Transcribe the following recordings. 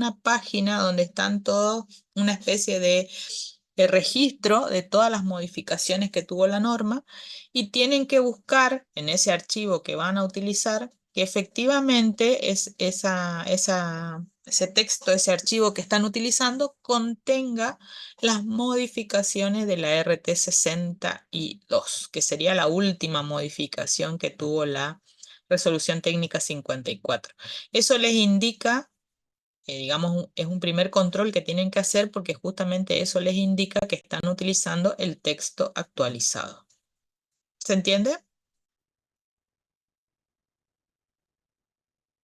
una página donde están todos, una especie de registro de todas las modificaciones que tuvo la norma y tienen que buscar en ese archivo que van a utilizar que efectivamente ese texto, ese archivo que están utilizando contenga las modificaciones de la RT62, que sería la última modificación que tuvo la resolución técnica 54. Eso les indica, digamos, es un primer control que tienen que hacer porque justamente eso les indica que están utilizando el texto actualizado. ¿Se entiende?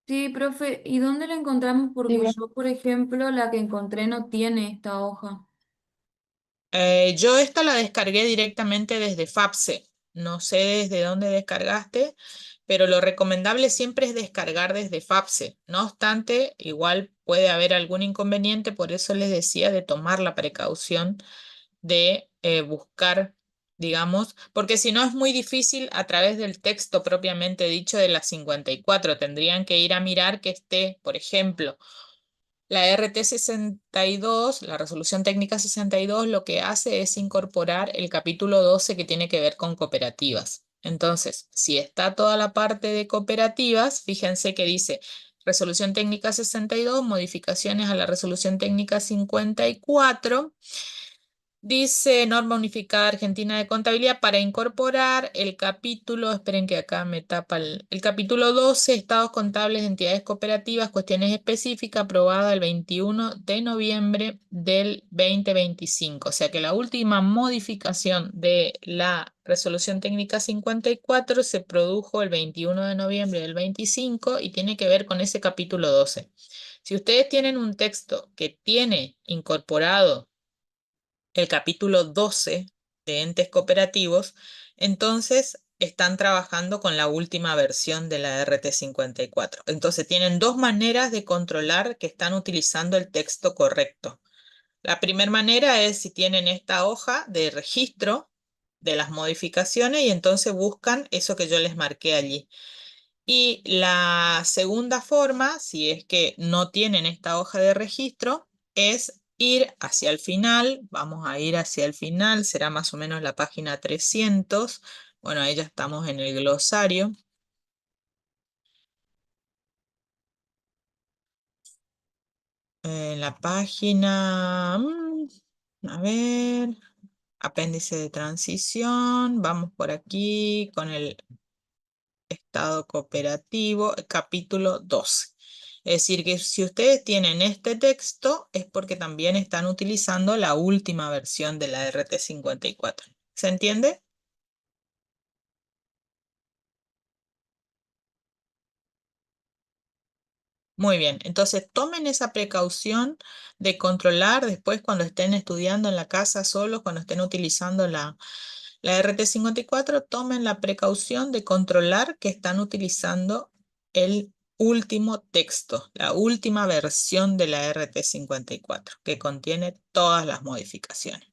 Sí, profe, ¿y dónde la encontramos? Sí, Porque profe. yo, por ejemplo, la que encontré no tiene esta hoja. Yo esta la descargué directamente desde FAPSE. No sé desde dónde descargaste, pero lo recomendable siempre es descargar desde FAPSE. No obstante, igual puede haber algún inconveniente, por eso les decía de tomar la precaución de buscar, digamos, porque si no es muy difícil a través del texto propiamente dicho de la 54. Tendrían que ir a mirar que esté, por ejemplo, la RT62, la resolución técnica 62, lo que hace es incorporar el capítulo 12 que tiene que ver con cooperativas. Entonces, si está toda la parte de cooperativas, fíjense que dice resolución técnica 62, modificaciones a la resolución técnica 54. Dice norma unificada argentina de contabilidad para incorporar el capítulo, esperen que acá me tapa el capítulo 12, estados contables de entidades cooperativas, cuestiones específicas, aprobada el 21 de noviembre del 2025. O sea que la última modificación de la resolución técnica 54 se produjo el 21 de noviembre del 25 y tiene que ver con ese capítulo 12. Si ustedes tienen un texto que tiene incorporado el capítulo 12 de entes cooperativos, entonces están trabajando con la última versión de la RT54. Entonces tienen dos maneras de controlar que están utilizando el texto correcto. La primera manera es si tienen esta hoja de registro de las modificaciones y entonces buscan eso que yo les marqué allí. Y la segunda forma, si es que no tienen esta hoja de registro, es ir hacia el final. Vamos a ir hacia el final, será más o menos la página 300. Bueno, ahí ya estamos en el glosario. En la página, a ver, apéndice de transición. Vamos por aquí con el Estado cooperativo, capítulo 12. Es decir, que si ustedes tienen este texto es porque también están utilizando la última versión de la RT54. ¿Se entiende? Muy bien, entonces tomen esa precaución de controlar después cuando estén estudiando en la casa solos, cuando estén utilizando la RT54, tomen la precaución de controlar que están utilizando el último texto, la última versión de la RT54, que contiene todas las modificaciones.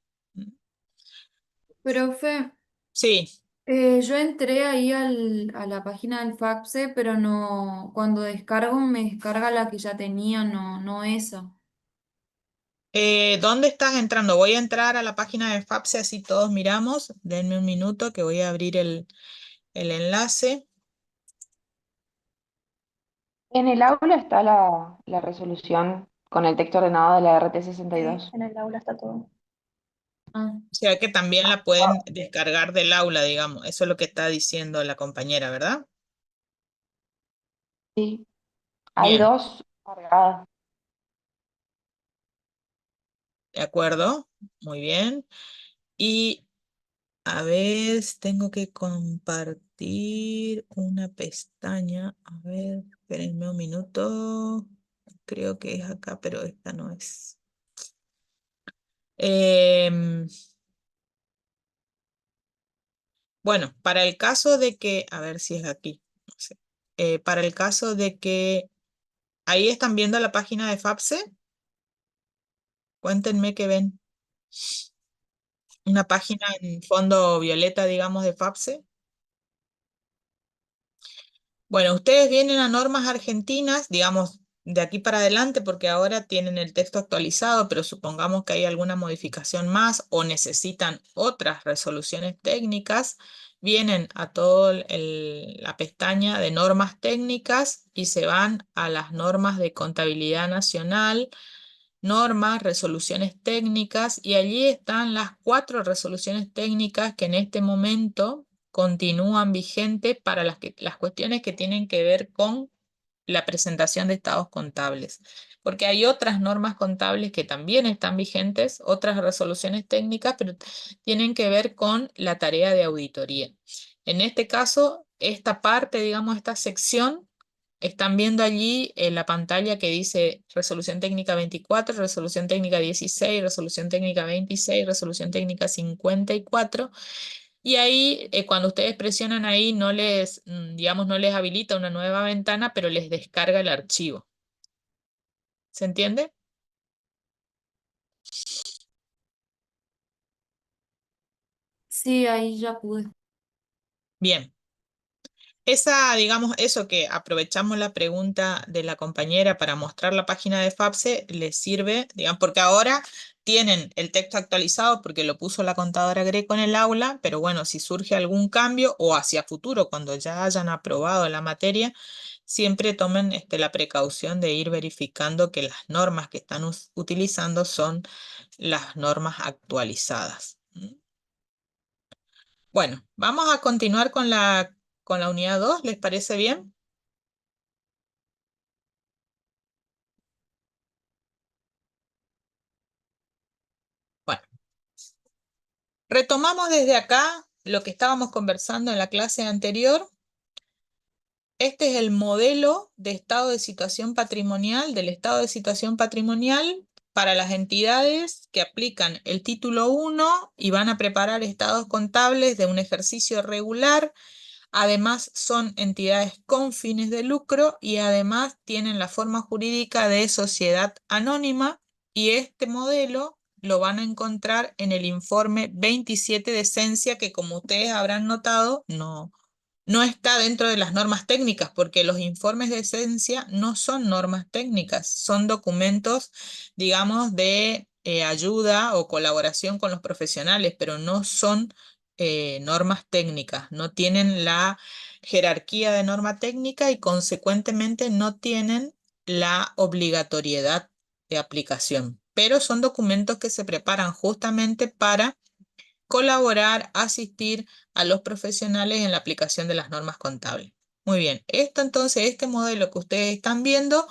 Profe, Sí. yo entré ahí a la página del FAPSE, pero no, cuando descargo me descarga la que ya tenía, no, no esa. ¿Dónde estás entrando? Voy a entrar a la página de FAPSE, así todos miramos. Denme un minuto que voy a abrir el enlace. En el aula está la resolución con el texto ordenado de la RT Sí, 62. en el aula está todo. Ah, O sea que también la pueden descargar del aula, digamos. Eso es lo que está diciendo la compañera, ¿verdad? Sí, hay Bien, dos cargadas. de acuerdo. Muy bien. Y a ver, tengo que compartir una pestaña. A ver, espérenme un minuto. Creo que es acá, pero esta no es. Em, bueno, para el caso de que, a ver si es aquí. No sé. Para el caso de que ahí están viendo la página de FAPSE, cuéntenme qué ven. Una página en fondo violeta, digamos, de FAPSE. Bueno, ustedes vienen a normas argentinas, digamos, de aquí para adelante, porque ahora tienen el texto actualizado, pero supongamos que hay alguna modificación más o necesitan otras resoluciones técnicas, vienen a toda la pestaña de normas técnicas y se van a las normas de contabilidad nacional, normas, resoluciones técnicas, y allí están las 4 resoluciones técnicas que en este momento continúan vigentes para las cuestiones que tienen que ver con la presentación de estados contables, porque hay otras normas contables que también están vigentes, otras resoluciones técnicas, pero tienen que ver con la tarea de auditoría. En este caso, esta parte, digamos, esta sección, están viendo allí en la pantalla que dice resolución técnica 24, resolución técnica 16, resolución técnica 26, resolución técnica 54. Y ahí, cuando ustedes presionan ahí, no les, digamos, no les habilita una nueva ventana, pero les descarga el archivo. ¿Se entiende? Sí, ahí ya pude. Bien. Esa, digamos, eso que aprovechamos la pregunta de la compañera para mostrar la página de FAPSE, les sirve, digamos, porque ahora tienen el texto actualizado porque lo puso la contadora Greco en el aula, pero bueno, si surge algún cambio o hacia futuro, cuando ya hayan aprobado la materia, siempre tomen la precaución de ir verificando que las normas que están utilizando son las normas actualizadas. Bueno, vamos a continuar con la unidad 2, ¿les parece bien? Bueno, retomamos desde acá lo que estábamos conversando en la clase anterior. Este es el modelo de estado de situación patrimonial, del estado de situación patrimonial para las entidades que aplican el título 1 y van a preparar estados contables de un ejercicio regular. Además, son entidades con fines de lucro y además tienen la forma jurídica de sociedad anónima, y este modelo lo van a encontrar en el informe 27 de esencia, que como ustedes habrán notado, no está dentro de las normas técnicas, porque los informes de esencia no son normas técnicas, son documentos, digamos, de ayuda o colaboración con los profesionales, pero no son normas técnicas, no tienen la jerarquía de norma técnica y consecuentemente no tienen la obligatoriedad de aplicación, pero son documentos que se preparan justamente para colaborar, asistir a los profesionales en la aplicación de las normas contables. Muy bien, esto entonces, este modelo que ustedes están viendo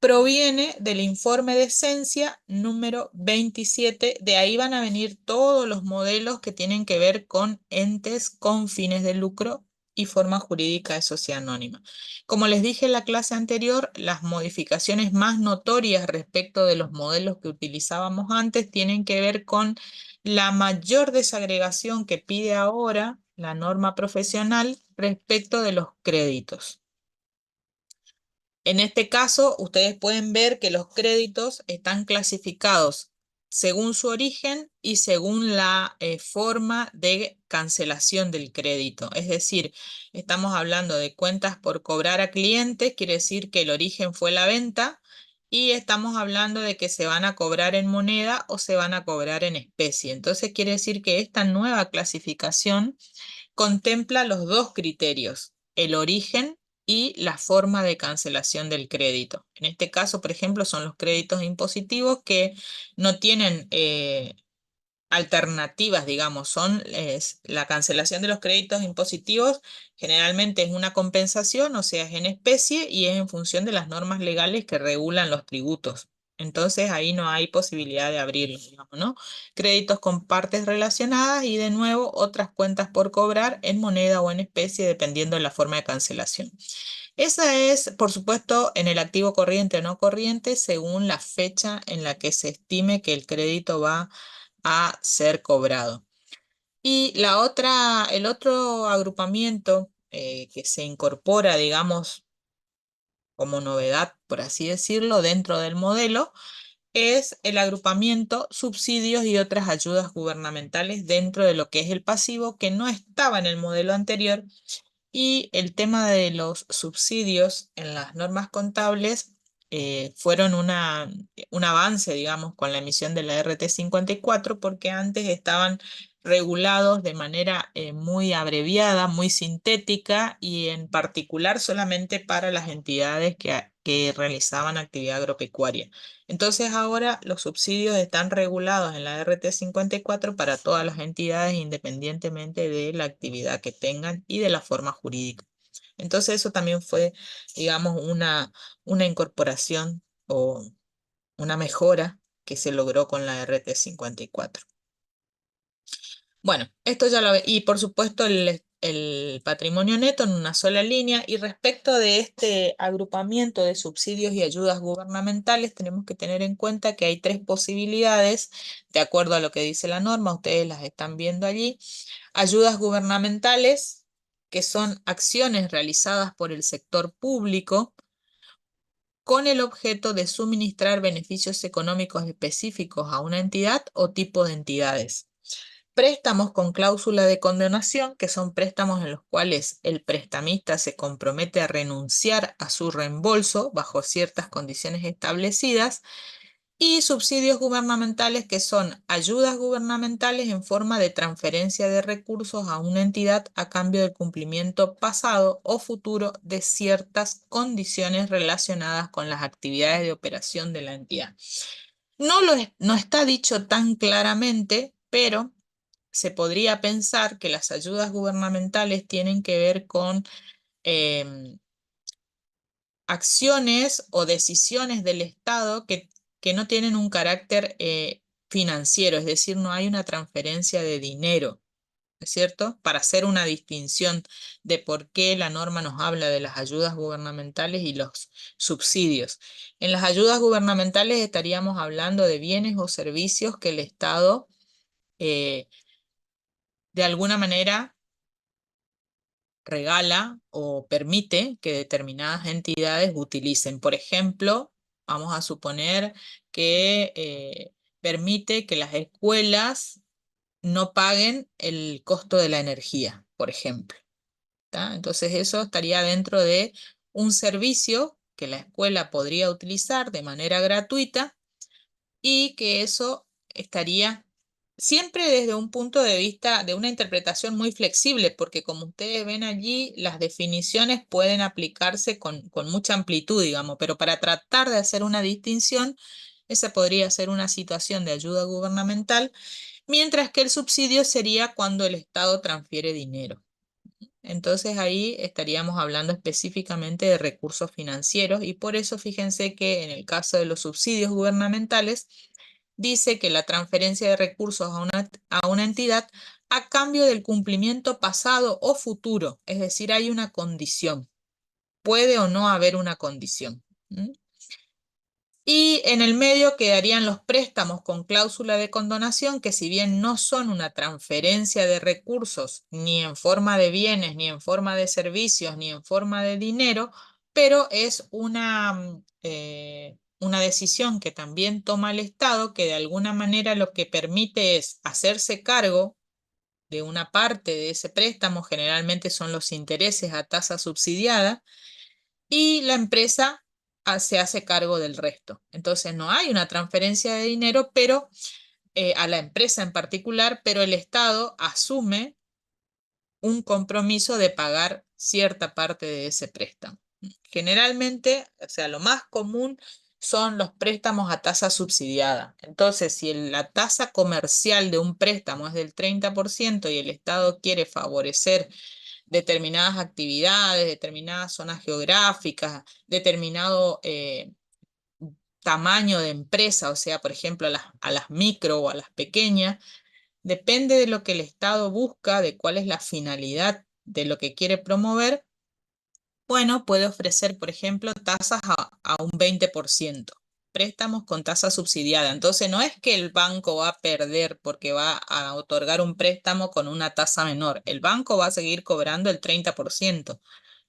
proviene del informe de esencia número 27. De ahí van a venir todos los modelos que tienen que ver con entes con fines de lucro y forma jurídica de sociedad anónima. Como les dije en la clase anterior, las modificaciones más notorias respecto de los modelos que utilizábamos antes tienen que ver con la mayor desagregación que pide ahora la norma profesional respecto de los créditos. En este caso, ustedes pueden ver que los créditos están clasificados según su origen y según la forma de cancelación del crédito. Es decir, estamos hablando de cuentas por cobrar a clientes, quiere decir que el origen fue la venta, y estamos hablando de que se van a cobrar en moneda o se van a cobrar en especie. Entonces quiere decir que esta nueva clasificación contempla los dos criterios: el origen y la forma de cancelación del crédito. En este caso, por ejemplo, son los créditos impositivos que no tienen alternativas, digamos, la cancelación de los créditos impositivos generalmente es una compensación, o sea, es en especie y es en función de las normas legales que regulan los tributos. Entonces ahí no hay posibilidad de abrirlo, digamos, ¿no? Créditos con partes relacionadas y de nuevo otras cuentas por cobrar en moneda o en especie dependiendo de la forma de cancelación. Esa es, por supuesto, en el activo corriente o no corriente según la fecha en la que se estime que el crédito va a ser cobrado. Y el otro agrupamiento que se incorpora, digamos, como novedad, por así decirlo, dentro del modelo, es el agrupamiento subsidios y otras ayudas gubernamentales dentro de lo que es el pasivo, que no estaba en el modelo anterior. Y el tema de los subsidios en las normas contables fueron un avance, digamos, con la emisión de la RT54, porque antes estaban regulados de manera muy abreviada, muy sintética y en particular solamente para las entidades que realizaban actividad agropecuaria. Entonces ahora los subsidios están regulados en la RT54 para todas las entidades independientemente de la actividad que tengan y de la forma jurídica. Entonces eso también fue, digamos, una incorporación o una mejora que se logró con la RT54. Bueno, esto ya lo ve. Y por supuesto el patrimonio neto en una sola línea. Y respecto de este agrupamiento de subsidios y ayudas gubernamentales, tenemos que tener en cuenta que hay tres posibilidades, de acuerdo a lo que dice la norma, ustedes las están viendo allí. Ayudas gubernamentales, que son acciones realizadas por el sector público con el objeto de suministrar beneficios económicos específicos a una entidad o tipo de entidades. Préstamos con cláusula de condonación, que son préstamos en los cuales el prestamista se compromete a renunciar a su reembolso bajo ciertas condiciones establecidas. Y subsidios gubernamentales, que son ayudas gubernamentales en forma de transferencia de recursos a una entidad a cambio del cumplimiento pasado o futuro de ciertas condiciones relacionadas con las actividades de operación de la entidad. No está dicho tan claramente, pero se podría pensar que las ayudas gubernamentales tienen que ver con acciones o decisiones del Estado que no tienen un carácter financiero, es decir, no hay una transferencia de dinero, ¿es cierto? Para hacer una distinción de por qué la norma nos habla de las ayudas gubernamentales y los subsidios. En las ayudas gubernamentales estaríamos hablando de bienes o servicios que el Estado de alguna manera regala o permite que determinadas entidades utilicen. Por ejemplo, vamos a suponer que permite que las escuelas no paguen el costo de la energía, por ejemplo. ¿Tá? Entonces eso estaría dentro de un servicio que la escuela podría utilizar de manera gratuita y que eso estaría siempre desde un punto de vista de una interpretación muy flexible, porque como ustedes ven allí, las definiciones pueden aplicarse con mucha amplitud, digamos, pero para tratar de hacer una distinción, esa podría ser una situación de ayuda gubernamental, mientras que el subsidio sería cuando el Estado transfiere dinero. Entonces ahí estaríamos hablando específicamente de recursos financieros y por eso fíjense que en el caso de los subsidios gubernamentales dice que la transferencia de recursos a una entidad a cambio del cumplimiento pasado o futuro, es decir, hay una condición, puede o no haber una condición. Y en el medio quedarían los préstamos con cláusula de condonación, que si bien no son una transferencia de recursos, ni en forma de bienes, ni en forma de servicios, ni en forma de dinero, pero es una decisión que también toma el Estado, que de alguna manera lo que permite es hacerse cargo de una parte de ese préstamo, generalmente son los intereses a tasa subsidiada, y la empresa se hace cargo del resto. Entonces no hay una transferencia de dinero, pero a la empresa en particular, pero el Estado asume un compromiso de pagar cierta parte de ese préstamo. Generalmente, o sea, lo más común son los préstamos a tasa subsidiada. Entonces, si la tasa comercial de un préstamo es del 30% y el Estado quiere favorecer determinadas actividades, determinadas zonas geográficas, determinado tamaño de empresa, o sea, por ejemplo, a las micro o a las pequeñas, depende de lo que el Estado busca, de cuál es la finalidad de lo que quiere promover. Bueno, puede ofrecer, por ejemplo, tasas a un 20%, préstamos con tasa subsidiada. Entonces, no es que el banco va a perder porque va a otorgar un préstamo con una tasa menor. El banco va a seguir cobrando el 30%.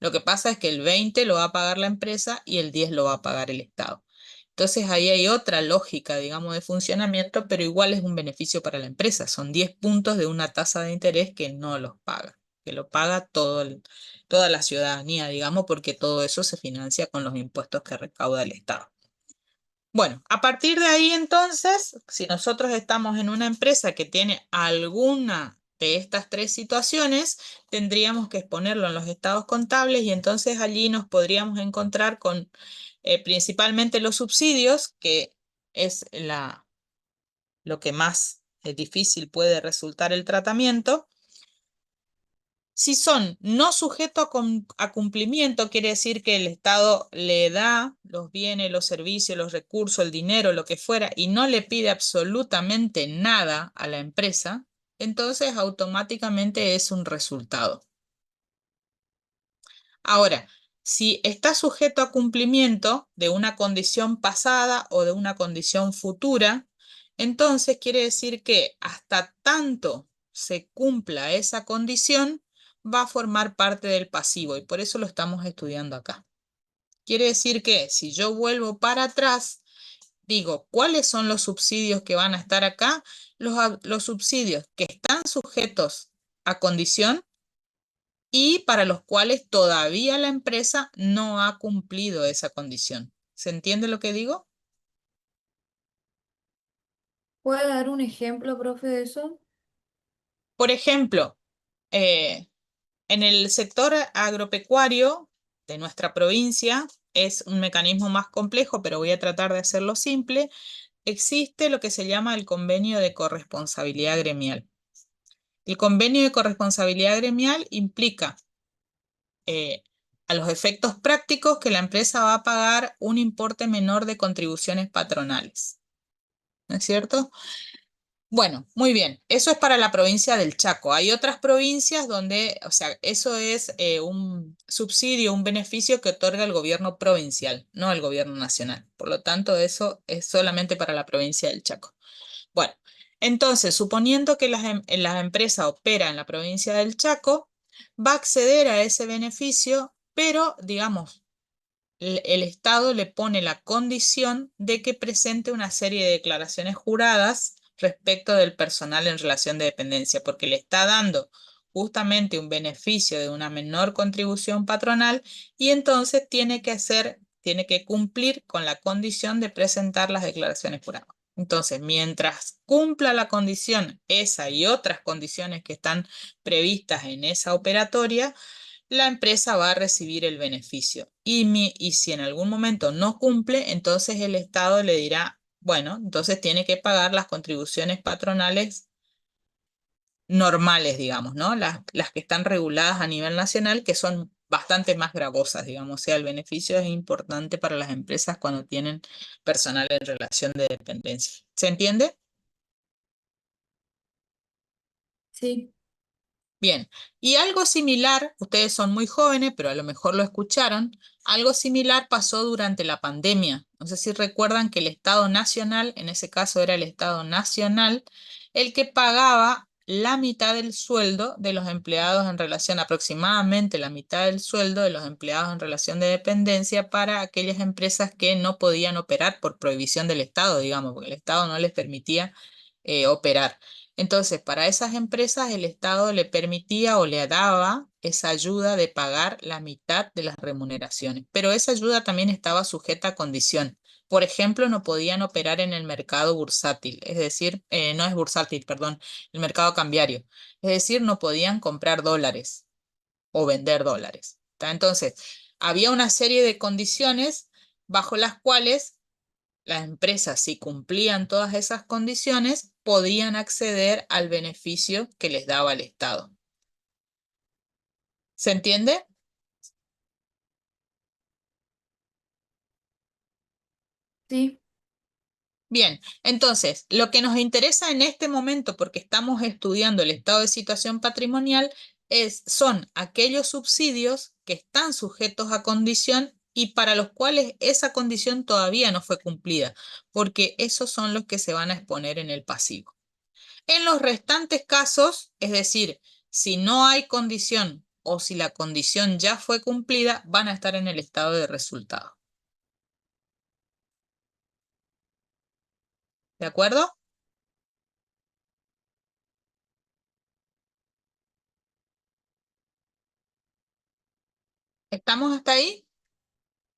Lo que pasa es que el 20% lo va a pagar la empresa y el 10% lo va a pagar el Estado. Entonces, ahí hay otra lógica, digamos, de funcionamiento, pero igual es un beneficio para la empresa. Son 10 puntos de una tasa de interés que no los paga. que lo paga toda la ciudadanía, digamos, porque todo eso se financia con los impuestos que recauda el Estado. Bueno, a partir de ahí entonces, si nosotros estamos en una empresa que tiene alguna de estas tres situaciones, tendríamos que exponerlo en los estados contables y entonces allí nos podríamos encontrar con principalmente los subsidios, que es lo que más difícil puede resultar el tratamiento. Si son no sujetos a cumplimiento, quiere decir que el Estado le da los bienes, los servicios, los recursos, el dinero, lo que fuera, y no le pide absolutamente nada a la empresa, entonces automáticamente es un resultado. Ahora, si está sujeto a cumplimiento de una condición pasada o de una condición futura, entonces quiere decir que hasta tanto se cumpla esa condición, va a formar parte del pasivo y por eso lo estamos estudiando acá. Quiere decir que si yo vuelvo para atrás, digo, ¿cuáles son los subsidios que van a estar acá? Los subsidios que están sujetos a condición y para los cuales todavía la empresa no ha cumplido esa condición. ¿Se entiende lo que digo? ¿Puede dar un ejemplo, profe, de eso? Por ejemplo, eh, en el sector agropecuario de nuestra provincia es un mecanismo más complejo, pero voy a tratar de hacerlo simple. Existe lo que se llama el convenio de corresponsabilidad gremial. El convenio de corresponsabilidad gremial implica eh, a los efectos prácticos que la empresa va a pagar un importe menor de contribuciones patronales. ¿No es cierto? Bueno, muy bien. Eso es para la provincia del Chaco. Hay otras provincias donde, o sea, eso es un subsidio, un beneficio que otorga el gobierno provincial, no el gobierno nacional. Por lo tanto, eso es solamente para la provincia del Chaco. Bueno, entonces, suponiendo que la empresa opera en la provincia del Chaco, va a acceder a ese beneficio, pero, digamos, el Estado le pone la condición de que presente una serie de declaraciones juradas respecto del personal en relación de dependencia, porque le está dando justamente un beneficio de una menor contribución patronal y entonces tiene que cumplir con la condición de presentar las declaraciones juradas. Entonces, mientras cumpla la condición, esa y otras condiciones que están previstas en esa operatoria, la empresa va a recibir el beneficio. Y si en algún momento no cumple, entonces el Estado le dirá, bueno, entonces tiene que pagar las contribuciones patronales normales, digamos, ¿no? Las que están reguladas a nivel nacional, que son bastante más gravosas, digamos. O sea, el beneficio es importante para las empresas cuando tienen personal en relación de dependencia. ¿Se entiende? Sí. Bien, y algo similar, ustedes son muy jóvenes, pero a lo mejor lo escucharon, algo similar pasó durante la pandemia. No sé si recuerdan que el Estado Nacional, en ese caso era el Estado Nacional, el que pagaba la mitad del sueldo de los empleados en relación, aproximadamente la mitad del sueldo de los empleados en relación de dependencia para aquellas empresas que no podían operar por prohibición del Estado, digamos, porque el Estado no les permitía operar. Entonces, para esas empresas el Estado le permitía o le daba esa ayuda de pagar la mitad de las remuneraciones, pero esa ayuda también estaba sujeta a condición. Por ejemplo, no podían operar en el mercado bursátil, es decir, no es bursátil, perdón, el mercado cambiario, es decir, no podían comprar dólares o vender dólares. ¿Está? Entonces, había una serie de condiciones bajo las cuales las empresas, si cumplían todas esas condiciones, podían acceder al beneficio que les daba el Estado. ¿Se entiende? Sí. Bien, entonces, lo que nos interesa en este momento, porque estamos estudiando el estado de situación patrimonial, son aquellos subsidios que están sujetos a condición y para los cuales esa condición todavía no fue cumplida, porque esos son los que se van a exponer en el pasivo. En los restantes casos, es decir, si no hay condición o si la condición ya fue cumplida, van a estar en el estado de resultado. ¿De acuerdo? ¿Estamos hasta ahí?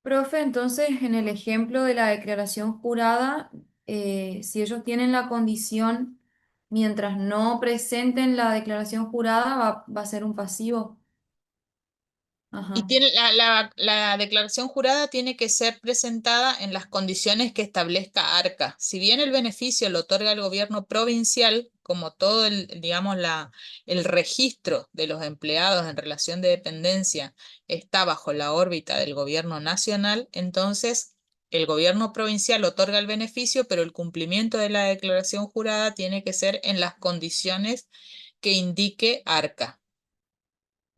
Profe, entonces en el ejemplo de la declaración jurada, si ellos tienen la condición, mientras no presenten la declaración jurada, va a ser un pasivo. Y Ajá. tiene, la declaración jurada tiene que ser presentada en las condiciones que establezca ARCA. Si bien el beneficio lo otorga el gobierno provincial, como todo digamos, el registro de los empleados en relación de dependencia está bajo la órbita del gobierno nacional, entonces el gobierno provincial otorga el beneficio, pero el cumplimiento de la declaración jurada tiene que ser en las condiciones que indique ARCA.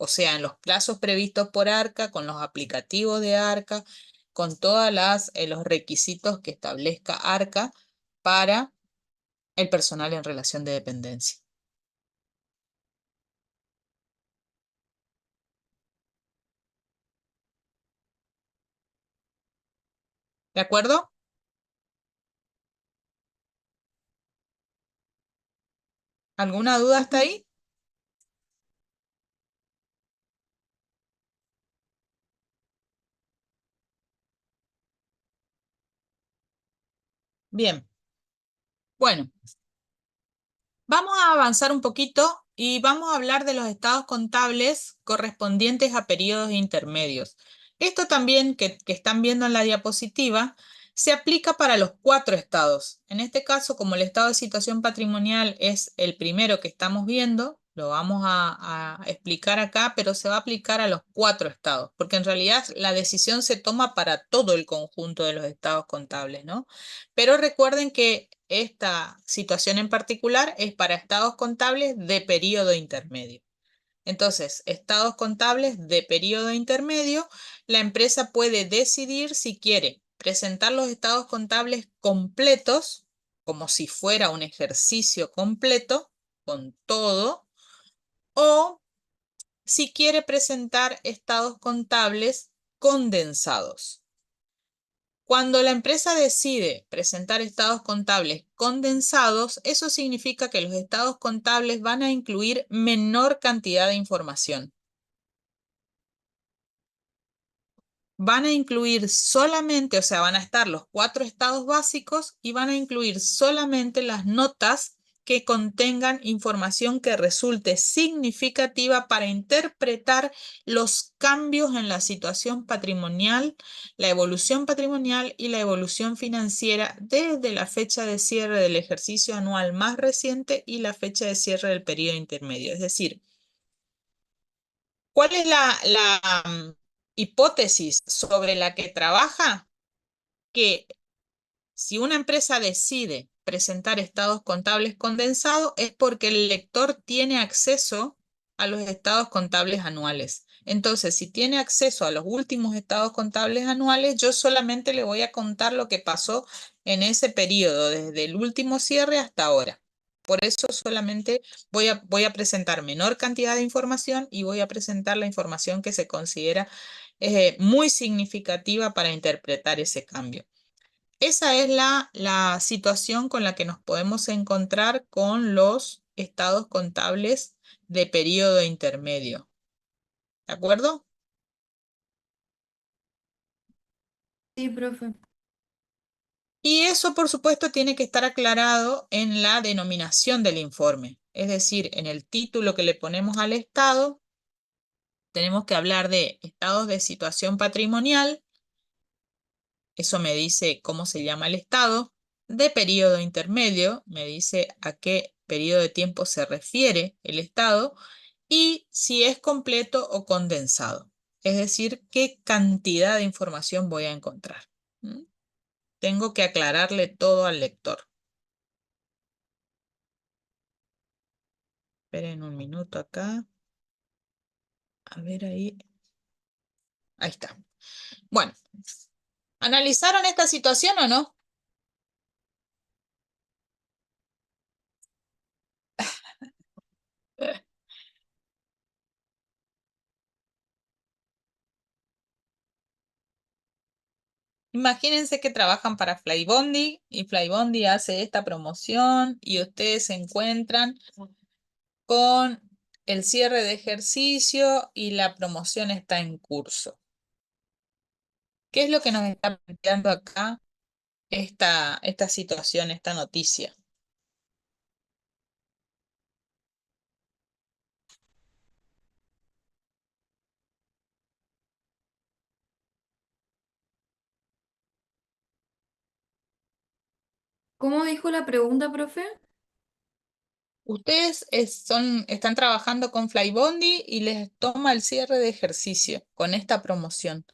O sea, en los plazos previstos por ARCA, con los aplicativos de ARCA, con todos los requisitos que establezca ARCA para el personal en relación de dependencia. ¿De acuerdo? ¿Alguna duda hasta ahí? Bien. Bueno, vamos a avanzar un poquito y vamos a hablar de los estados contables correspondientes a periodos intermedios. Esto también que están viendo en la diapositiva se aplica para los 4 estados. En este caso, como el estado de situación patrimonial es el primero que estamos viendo, lo vamos a explicar acá, pero se va a aplicar a los 4 estados, porque en realidad la decisión se toma para todo el conjunto de los estados contables, ¿no? Pero recuerden que esta situación en particular es para estados contables de periodo intermedio. Entonces, estados contables de periodo intermedio, la empresa puede decidir si quiere presentar los estados contables completos, como si fuera un ejercicio completo, con todo, o si quiere presentar estados contables condensados. Cuando la empresa decide presentar estados contables condensados, eso significa que los estados contables van a incluir menor cantidad de información. Van a incluir solamente, o sea, van a estar los 4 estados básicos y van a incluir solamente las notas que contengan información que resulte significativa para interpretar los cambios en la situación patrimonial, la evolución patrimonial y la evolución financiera desde la fecha de cierre del ejercicio anual más reciente y la fecha de cierre del periodo intermedio. Es decir, ¿cuál es la hipótesis sobre la que trabaja? Que si una empresa decide presentar estados contables condensados es porque el lector tiene acceso a los estados contables anuales. Entonces, si tiene acceso a los últimos estados contables anuales, yo solamente le voy a contar lo que pasó en ese periodo, desde el último cierre hasta ahora. Por eso solamente voy a presentar menor cantidad de información y voy a presentar la información que se considera muy significativa para interpretar ese cambio. Esa es la situación con la que nos podemos encontrar con los estados contables de periodo intermedio. ¿De acuerdo? Sí, profe. Y eso, por supuesto, tiene que estar aclarado en la denominación del informe. Es decir, en el título que le ponemos al estado, tenemos que hablar de estados de situación patrimonial. Eso me dice cómo se llama el estado. De periodo intermedio, me dice a qué periodo de tiempo se refiere el estado. Y si es completo o condensado. Es decir, qué cantidad de información voy a encontrar. ¿Mm? Tengo que aclararle todo al lector. Esperen un minuto acá. A ver ahí. Ahí está. Bueno, ¿analizaron esta situación o no? Imagínense que trabajan para Flybondi y Flybondi hace esta promoción y ustedes se encuentran con el cierre de ejercicio y la promoción está en curso. ¿Qué es lo que nos está planteando acá esta situación, esta noticia? ¿Cómo dijo la pregunta, profe? Ustedes están trabajando con Flybondi y les toma el cierre de ejercicio con esta promoción.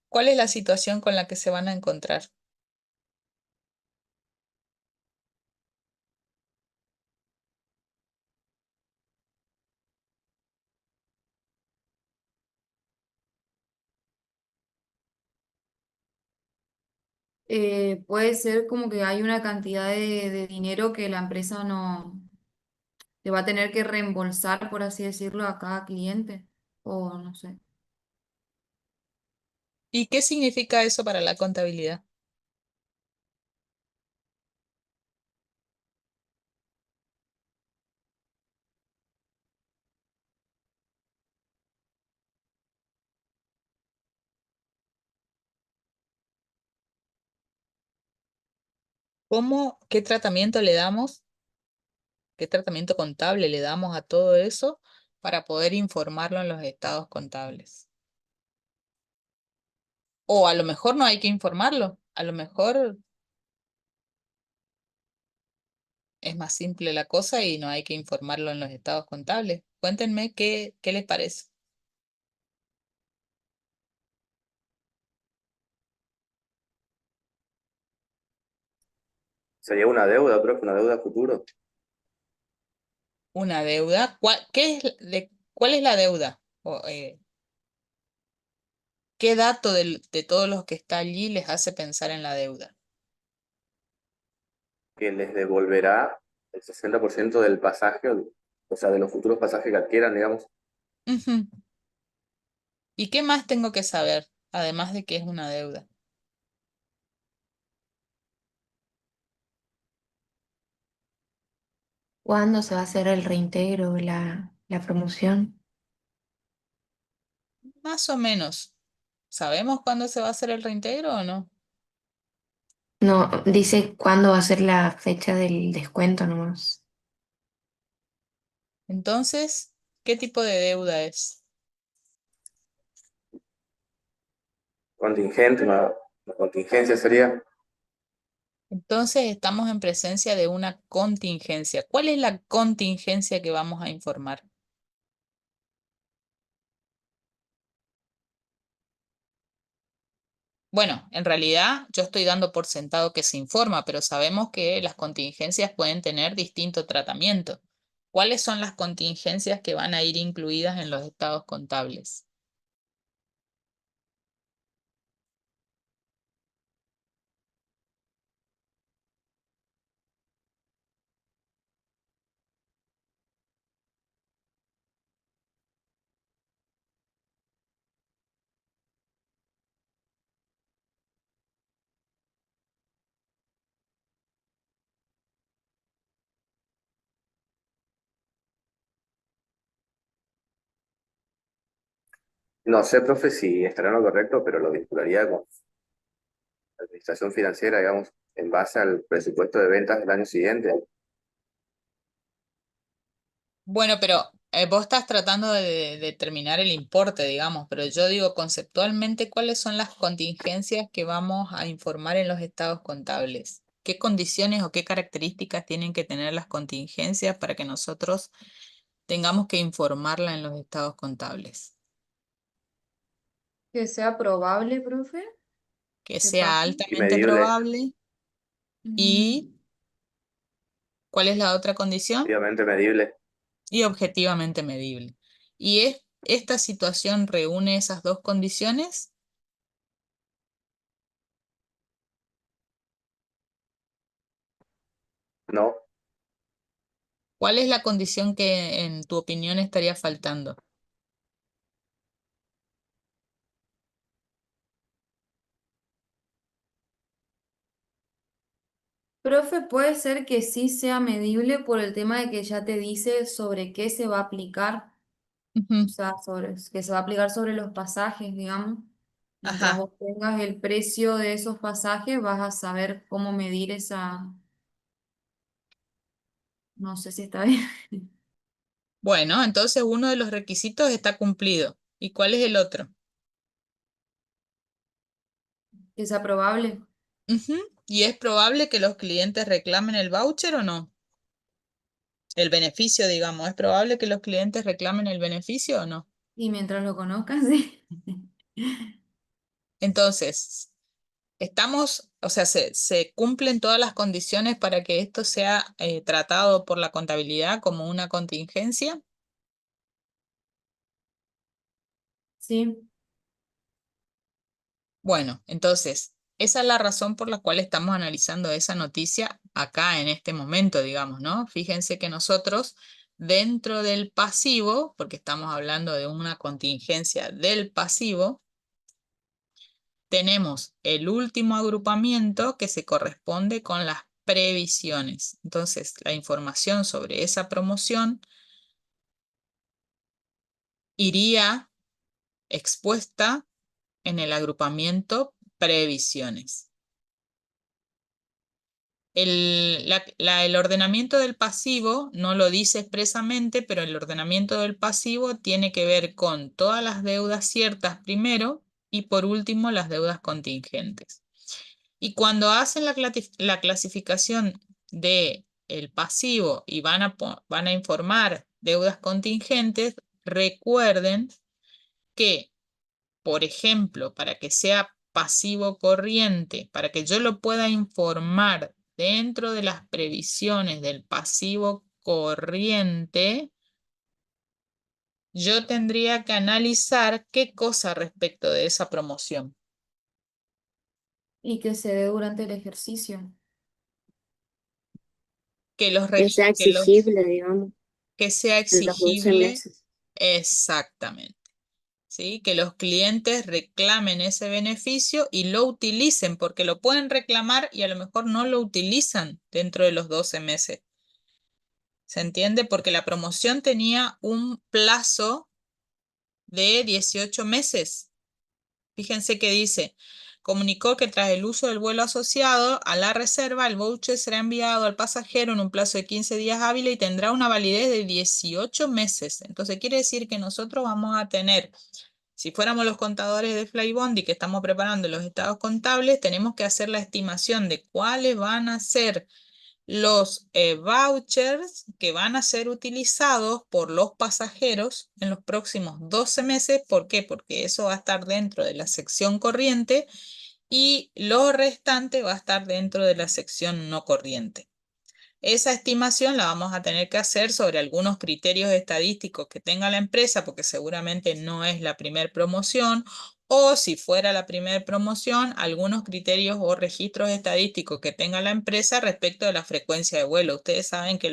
¿Cuál es la situación con la que se van a encontrar? Puede ser como que hay una cantidad de dinero que la empresa no le va a tener que reembolsar, por así decirlo, a cada cliente. O no sé. ¿Y qué significa eso para la contabilidad? ¿Qué tratamiento le damos? ¿Qué tratamiento contable le damos a todo eso para poder informarlo en los estados contables? O a lo mejor no hay que informarlo, a lo mejor es más simple la cosa y no hay que informarlo en los estados contables. Cuéntenme qué les parece. Sería una deuda, creo que una deuda a futuro. Una deuda. ¿Cuál es la deuda? ¿Qué dato de todos los que está allí les hace pensar en la deuda? Que les devolverá el 60% del pasaje, o sea, de los futuros pasajes que adquieran, digamos. Ujú. ¿Y qué más tengo que saber, además de que es una deuda? ¿Cuándo se va a hacer el reintegro, la promoción? Más o menos. ¿Sabemos cuándo se va a hacer el reintegro o no? No, dice cuándo va a ser la fecha del descuento nomás. Entonces, ¿qué tipo de deuda es? Contingente, una contingencia sería. Entonces, estamos en presencia de una contingencia. ¿Cuál es la contingencia que vamos a informar? Bueno, en realidad yo estoy dando por sentado que se informa, pero sabemos que las contingencias pueden tener distinto tratamiento. ¿Cuáles son las contingencias que van a ir incluidas en los estados contables? No sé, profe, si estará en lo correcto, pero lo vincularía con la administración financiera, digamos, en base al presupuesto de ventas del año siguiente. Bueno, pero vos estás tratando de determinar el importe, digamos, pero yo digo conceptualmente cuáles son las contingencias que vamos a informar en los estados contables. ¿Qué condiciones o qué características tienen que tener las contingencias para que nosotros tengamos que informarla en los estados contables? Que sea probable, profe, Que que sea pase. Y altamente medible, probable y Mm, ¿cuál es la otra condición? obviamente medible. Y objetivamente medible. ¿Y esta situación reúne esas dos condiciones? No, ¿Cuál es la condición que en tu opinión estaría faltando? Profe, puede ser que sí sea medible por el tema de que ya te dice sobre qué se va a aplicar, o Ujú. sea, que se va a aplicar sobre los pasajes, digamos. Mientras Ajá. vos tengas el precio de esos pasajes, vas a saber cómo medir esa, no sé si está bien, Bueno, entonces uno de los requisitos está cumplido. ¿Y cuál es el otro? que sea probable. Ujú. ¿Y es probable que los clientes reclamen el voucher o no? El beneficio, digamos, ¿es probable que los clientes reclamen el beneficio o no? Y mientras lo conozcas, sí. Entonces, estamos, o sea, se cumplen todas las condiciones para que esto sea tratado por la contabilidad como una contingencia. Sí, Bueno, entonces, esa es la razón por la cual estamos analizando esa noticia acá en este momento, digamos, ¿no? Fíjense que nosotros, dentro del pasivo, porque estamos hablando de una contingencia del pasivo, tenemos el último agrupamiento que se corresponde con las previsiones. Entonces, la información sobre esa promoción iría expuesta en el agrupamiento previsiones. El ordenamiento del pasivo no lo dice expresamente, pero el ordenamiento del pasivo tiene que ver con todas las deudas ciertas primero y por último las deudas contingentes. Y cuando hacen la clasificación de el pasivo y van a informar deudas contingentes, recuerden que, por ejemplo, para que sea pasivo corriente, para que yo lo pueda informar dentro de las previsiones del pasivo corriente, yo tendría que analizar qué cosa respecto de esa promoción. y que se dé durante el ejercicio. Que los, Que sea que los, exigible, digamos, que sea en los 12 exigible meses. exactamente. ¿Sí? Que los clientes reclamen ese beneficio y lo utilicen, porque lo pueden reclamar y a lo mejor no lo utilizan dentro de los 12 meses. ¿Se entiende? Porque la promoción tenía un plazo de 18 meses. Fíjense que dice, comunicó que tras el uso del vuelo asociado a la reserva, el voucher será enviado al pasajero en un plazo de 15 días hábiles y tendrá una validez de 18 meses. Entonces quiere decir que nosotros vamos a tener, si fuéramos los contadores de Flybondi que estamos preparando los estados contables, tenemos que hacer la estimación de cuáles van a ser los vouchers que van a ser utilizados por los pasajeros en los próximos 12 meses. ¿Por qué? Porque eso va a estar dentro de la sección corriente y lo restante va a estar dentro de la sección no corriente. Esa estimación la vamos a tener que hacer sobre algunos criterios estadísticos que tenga la empresa, porque seguramente no es la primer promoción, o si fuera la primer promoción, algunos criterios o registros estadísticos que tenga la empresa respecto de la frecuencia de vuelo. Ustedes saben que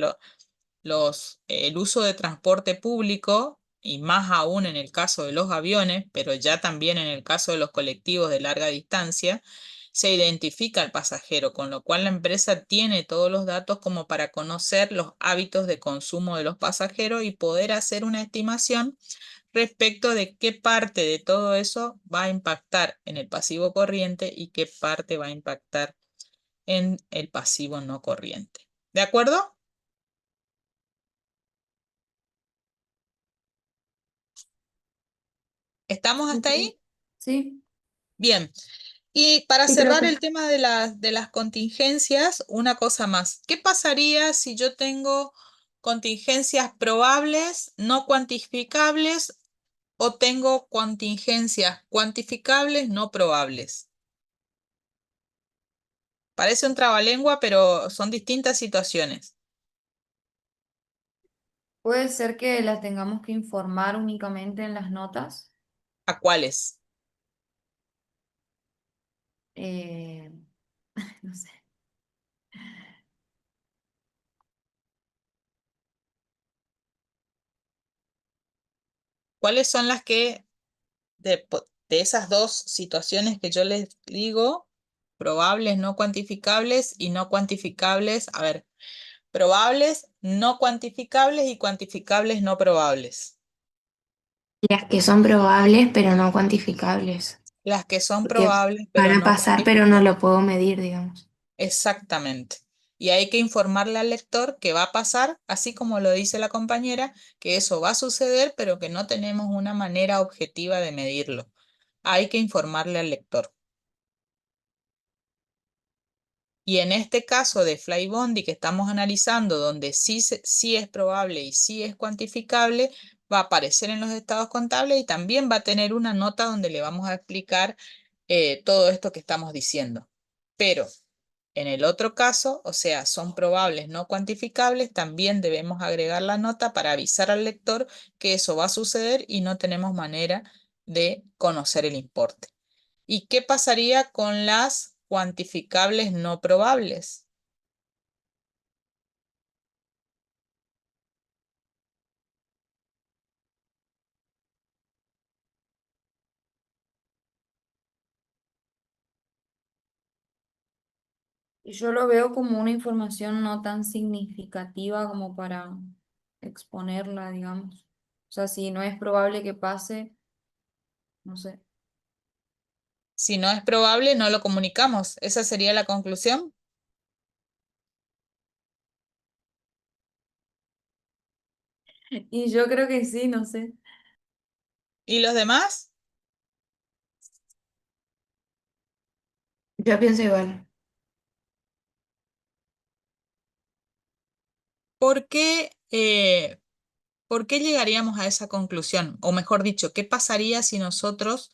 el uso de transporte público, y más aún en el caso de los aviones, pero ya también en el caso de los colectivos de larga distancia, se identifica al pasajero, con lo cual la empresa tiene todos los datos como para conocer los hábitos de consumo de los pasajeros y poder hacer una estimación respecto de qué parte de todo eso va a impactar en el pasivo corriente y qué parte va a impactar en el pasivo no corriente. ¿De acuerdo? ¿Estamos hasta Ok. ahí? Sí, Bien. Y para Sí, cerrar profe. el tema de las contingencias, una cosa más. ¿Qué pasaría si yo tengo contingencias probables, no cuantificables, o tengo contingencias cuantificables, no probables? Parece un trabalengua, pero son distintas situaciones. puede ser que las tengamos que informar únicamente en las notas. ¿A cuáles? Eh, no sé. ¿Cuáles son las que de esas dos situaciones que yo les digo, probables, no cuantificables y no cuantificables. A ver, probables, no cuantificables y cuantificables no probables. Las que son probables pero no cuantificables. Las que son Porque probables, van pero a no pasar pero no cuantificables. lo puedo medir, digamos. Exactamente. Y hay que informarle al lector que va a pasar, así como lo dice la compañera, que eso va a suceder, pero que no tenemos una manera objetiva de medirlo. Hay que informarle al lector. Y en este caso de Flybondi que estamos analizando, donde sí es probable y sí es cuantificable, va a aparecer en los estados contables y también va a tener una nota donde le vamos a explicar todo esto que estamos diciendo. Pero en el otro caso, o sea, son probables no cuantificables, también debemos agregar la nota para avisar al lector que eso va a suceder y no tenemos manera de conocer el importe. ¿Y qué pasaría con las cuantificables no probables? Y yo lo veo como una información no tan significativa como para exponerla, digamos. O sea, si no es probable que pase, no sé. Si no es probable, no lo comunicamos. ¿Esa sería la conclusión? Y yo creo que sí, no sé. ¿Y los demás? Yo pienso igual. ¿Por qué, por qué llegaríamos a esa conclusión? O mejor dicho, ¿qué pasaría si nosotros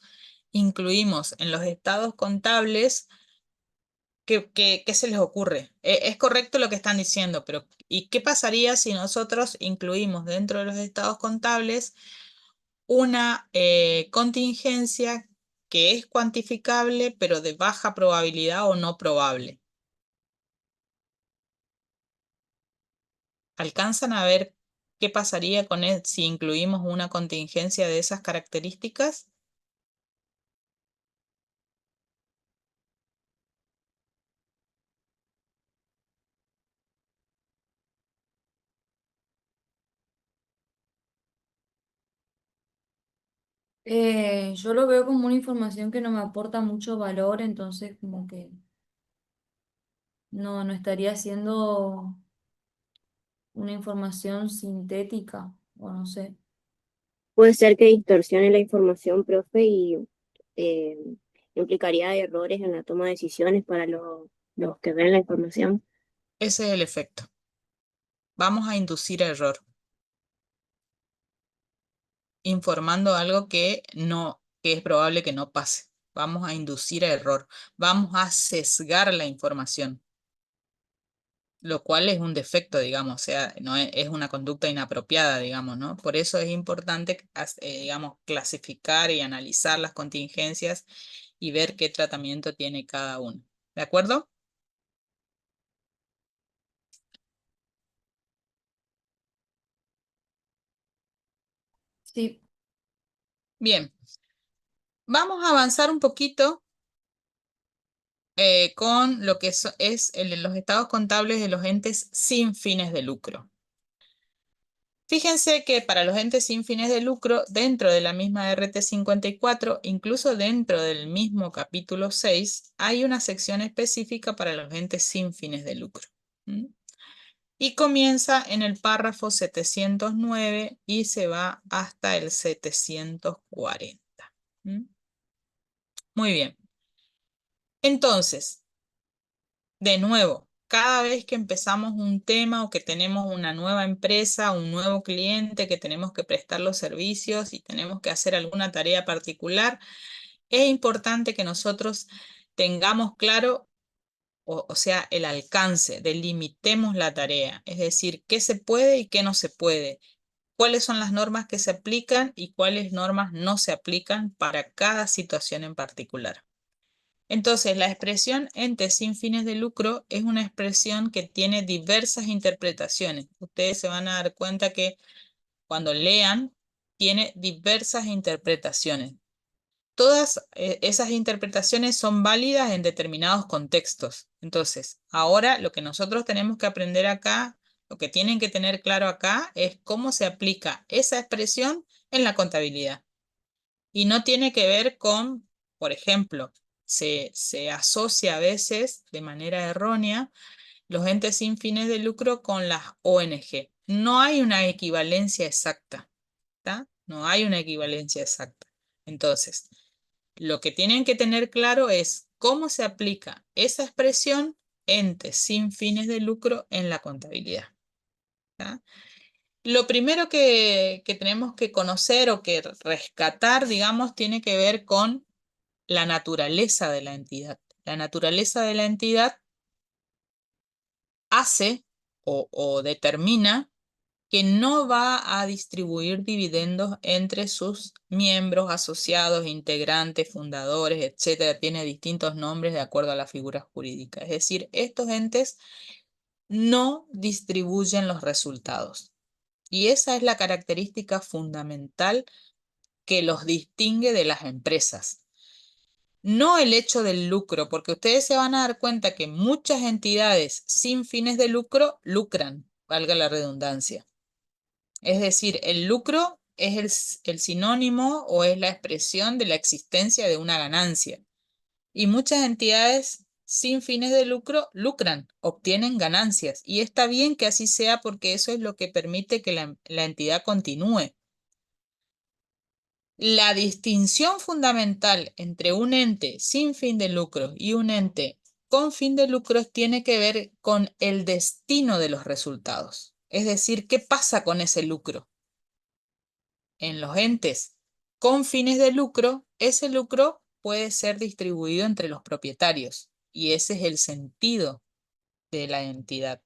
incluimos en los estados contables? ¿Qué se les ocurre? Es correcto lo que están diciendo, pero ¿y qué pasaría si nosotros incluimos dentro de los estados contables una contingencia que es cuantificable, pero de baja probabilidad o no probable? ¿Alcanzan a ver qué pasaría con él si incluimos una contingencia de esas características? Yo lo veo como una información que no me aporta mucho valor, entonces como que no estaría siendo una información sintética, o no sé. Puede ser que distorsione la información, profe, y eh, implicaría errores en la toma de decisiones para los que ven la información. Ese es el efecto. Vamos a inducir error, informando algo que no, que es probable que no pase. Vamos a inducir error, vamos a sesgar la información, lo cual es un defecto, digamos, o sea, no es una conducta inapropiada, digamos, ¿no? Por eso es importante, digamos, clasificar y analizar las contingencias y ver qué tratamiento tiene cada uno. ¿De acuerdo? Sí, Bien, vamos a avanzar un poquito con lo que los estados contables de los entes sin fines de lucro. Fíjense que para los entes sin fines de lucro, dentro de la misma RT 54, incluso dentro del mismo capítulo 6, hay una sección específica para los entes sin fines de lucro. ¿Mm? Y comienza en el párrafo 709 y se va hasta el 740. ¿Mm? Muy bien. Entonces, de nuevo, cada vez que empezamos un tema o que tenemos una nueva empresa, un nuevo cliente, que tenemos que prestar los servicios y tenemos que hacer alguna tarea particular, es importante que nosotros tengamos claro, o sea, el alcance, delimitemos la tarea, es decir, qué se puede y qué no se puede, cuáles son las normas que se aplican y cuáles normas no se aplican para cada situación en particular. Entonces, la expresión ente sin fines de lucro es una expresión que tiene diversas interpretaciones. Ustedes se van a dar cuenta que cuando lean, tiene diversas interpretaciones. todas esas interpretaciones son válidas en determinados contextos. Entonces, ahora lo que nosotros tenemos que aprender acá, lo que tienen que tener claro acá, es cómo se aplica esa expresión en la contabilidad. Y no tiene que ver con, por ejemplo, se asocia a veces de manera errónea los entes sin fines de lucro con las ONG. No hay una equivalencia exacta, ¿tá? No hay una equivalencia exacta. Entonces, lo que tienen que tener claro es cómo se aplica esa expresión entes sin fines de lucro en la contabilidad, ¿tá? Lo primero que tenemos que conocer o que rescatar, digamos, tiene que ver con la naturaleza de la entidad. La naturaleza de la entidad hace o determina que no va a distribuir dividendos entre sus miembros, asociados, integrantes, fundadores, etcétera. Tiene distintos nombres de acuerdo a la figura jurídica. Es decir, estos entes no distribuyen los resultados. Y esa es la característica fundamental que los distingue de las empresas. No el hecho del lucro, porque ustedes se van a dar cuenta que muchas entidades sin fines de lucro lucran, valga la redundancia. Es decir, el lucro es el sinónimo o es la expresión de la existencia de una ganancia. Y muchas entidades sin fines de lucro lucran, obtienen ganancias. Y está bien que así sea porque eso es lo que permite que la entidad continúe. La distinción fundamental entre un ente sin fin de lucro y un ente con fin de lucro tiene que ver con el destino de los resultados. Es decir, ¿qué pasa con ese lucro? En los entes con fines de lucro, ese lucro puede ser distribuido entre los propietarios y ese es el sentido de la entidad.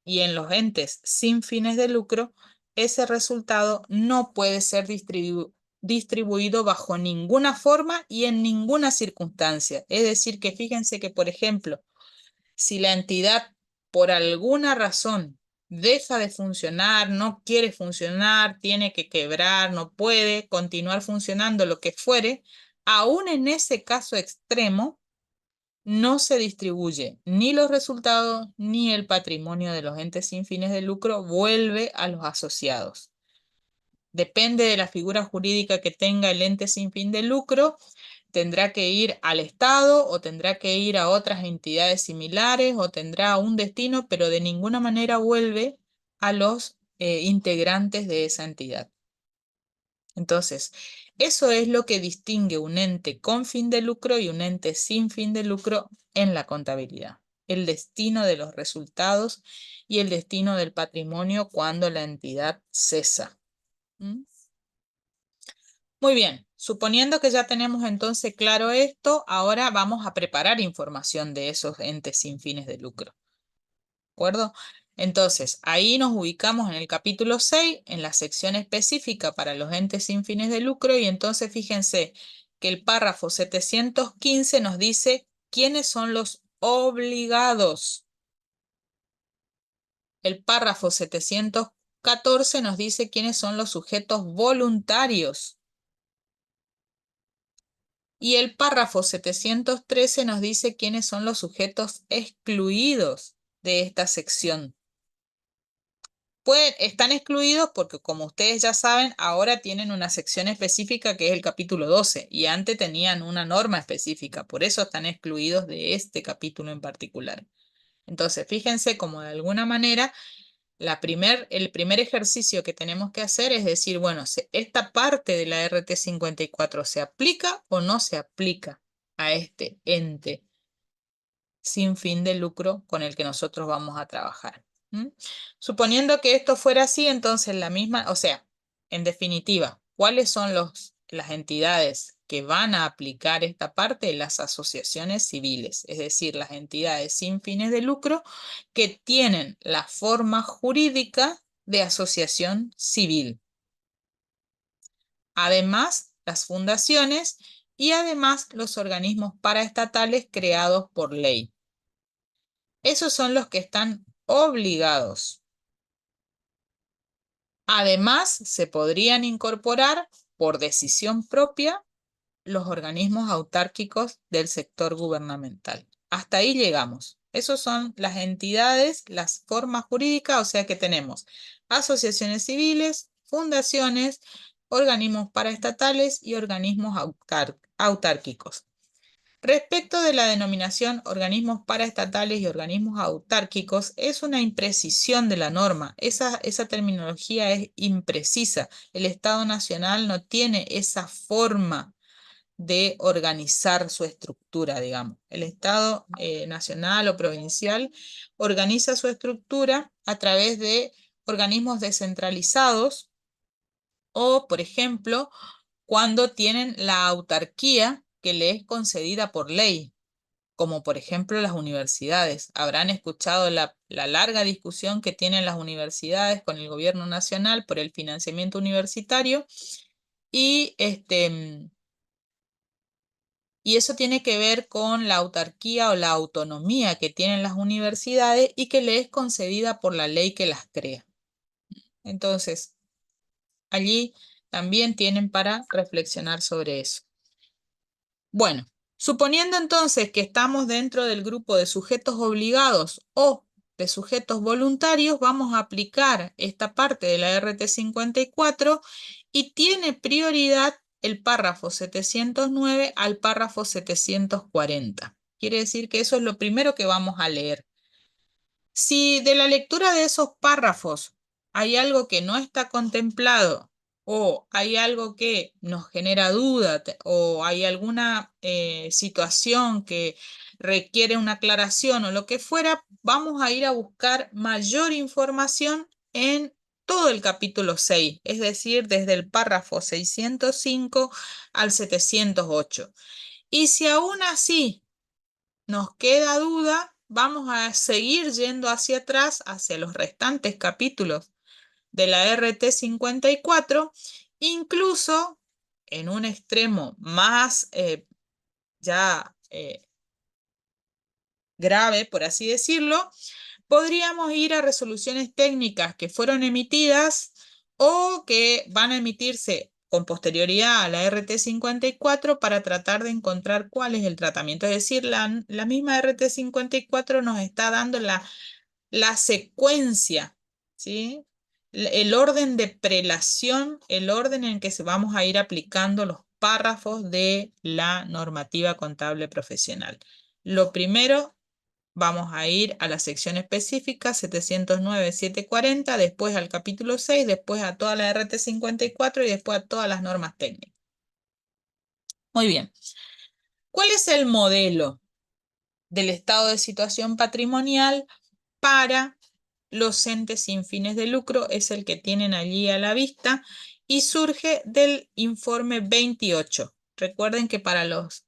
Y en los entes sin fines de lucro, ese resultado no puede ser distribuido bajo ninguna forma y en ninguna circunstancia. Es decir, que fíjense que, por ejemplo, si la entidad por alguna razón deja de funcionar, no quiere funcionar, tiene que quebrar, no puede continuar funcionando, lo que fuere, aún en ese caso extremo, no se distribuye ni los resultados ni el patrimonio de los entes sin fines de lucro vuelve a los asociados. Depende de la figura jurídica que tenga el ente sin fin de lucro, tendrá que ir al Estado o tendrá que ir a otras entidades similares o tendrá un destino, pero de ninguna manera vuelve a los integrantes de esa entidad. Entonces, eso es lo que distingue un ente con fin de lucro y un ente sin fin de lucro en la contabilidad. El destino de los resultados y el destino del patrimonio cuando la entidad cesa. ¿Mm? Muy bien, suponiendo que ya tenemos entonces claro esto, ahora vamos a preparar información de esos entes sin fines de lucro. ¿De acuerdo? Entonces, ahí nos ubicamos en el capítulo 6, en la sección específica para los entes sin fines de lucro, y entonces fíjense que el párrafo 715 nos dice quiénes son los obligados. El párrafo 714 nos dice quiénes son los sujetos voluntarios. Y el párrafo 713 nos dice quiénes son los sujetos excluidos de esta sección. Están excluidos porque, como ustedes ya saben, ahora tienen una sección específica que es el capítulo 12 y antes tenían una norma específica, por eso están excluidos de este capítulo en particular. Entonces, fíjense cómo de alguna manera el primer ejercicio que tenemos que hacer es decir, bueno, esta parte de la RT 54 ¿se aplica o no se aplica a este ente sin fin de lucro con el que nosotros vamos a trabajar? Suponiendo que esto fuera así, entonces la misma, o sea, en definitiva, ¿cuáles son las entidades que van a aplicar esta parte? Las asociaciones civiles, es decir, las entidades sin fines de lucro que tienen la forma jurídica de asociación civil. Además, las fundaciones y además los organismos paraestatales creados por ley. Esos son los que están obligados. Además, se podrían incorporar por decisión propia los organismos autárquicos del sector gubernamental. Hasta ahí llegamos. Esas son las entidades, las formas jurídicas, o sea que tenemos asociaciones civiles, fundaciones, organismos paraestatales y organismos autárquicos. Respecto de la denominación organismos paraestatales y organismos autárquicos, es una imprecisión de la norma. Esa terminología es imprecisa. El Estado Nacional no tiene esa forma de organizar su estructura, digamos. El Estado nacional o provincial organiza su estructura a través de organismos descentralizados o, por ejemplo, cuando tienen la autarquía que le es concedida por ley, como por ejemplo las universidades. Habrán escuchado la larga discusión que tienen las universidades con el gobierno nacional por el financiamiento universitario y y eso tiene que ver con la autarquía o la autonomía que tienen las universidades y que le es concedida por la ley que las crea. Entonces, allí también tienen para reflexionar sobre eso. Bueno, suponiendo entonces que estamos dentro del grupo de sujetos obligados o de sujetos voluntarios, vamos a aplicar esta parte de la RT 54 y tiene prioridad el párrafo 709 al párrafo 740. Quiere decir que eso es lo primero que vamos a leer. Si de la lectura de esos párrafos hay algo que no está contemplado o hay algo que nos genera duda o hay alguna situación que requiere una aclaración o lo que fuera, vamos a ir a buscar mayor información en todo el capítulo 6, es decir, desde el párrafo 605 al 708. Y si aún así nos queda duda, vamos a seguir yendo hacia atrás, hacia los restantes capítulos de la RT 54, incluso en un extremo más ya grave, por así decirlo, podríamos ir a resoluciones técnicas que fueron emitidas o que van a emitirse con posterioridad a la RT 54 para tratar de encontrar cuál es el tratamiento. Es decir, la misma RT 54 nos está dando la secuencia, ¿sí? El orden de prelación, el orden en que se vamos a ir aplicando los párrafos de la normativa contable profesional. Lo primero, vamos a ir a la sección específica 709-740, después al capítulo 6, después a toda la RT 54 y después a todas las normas técnicas. Muy bien. ¿Cuál es el modelo del estado de situación patrimonial para los entes sin fines de lucro? Es el que tienen allí a la vista y surge del informe 28. Recuerden que para los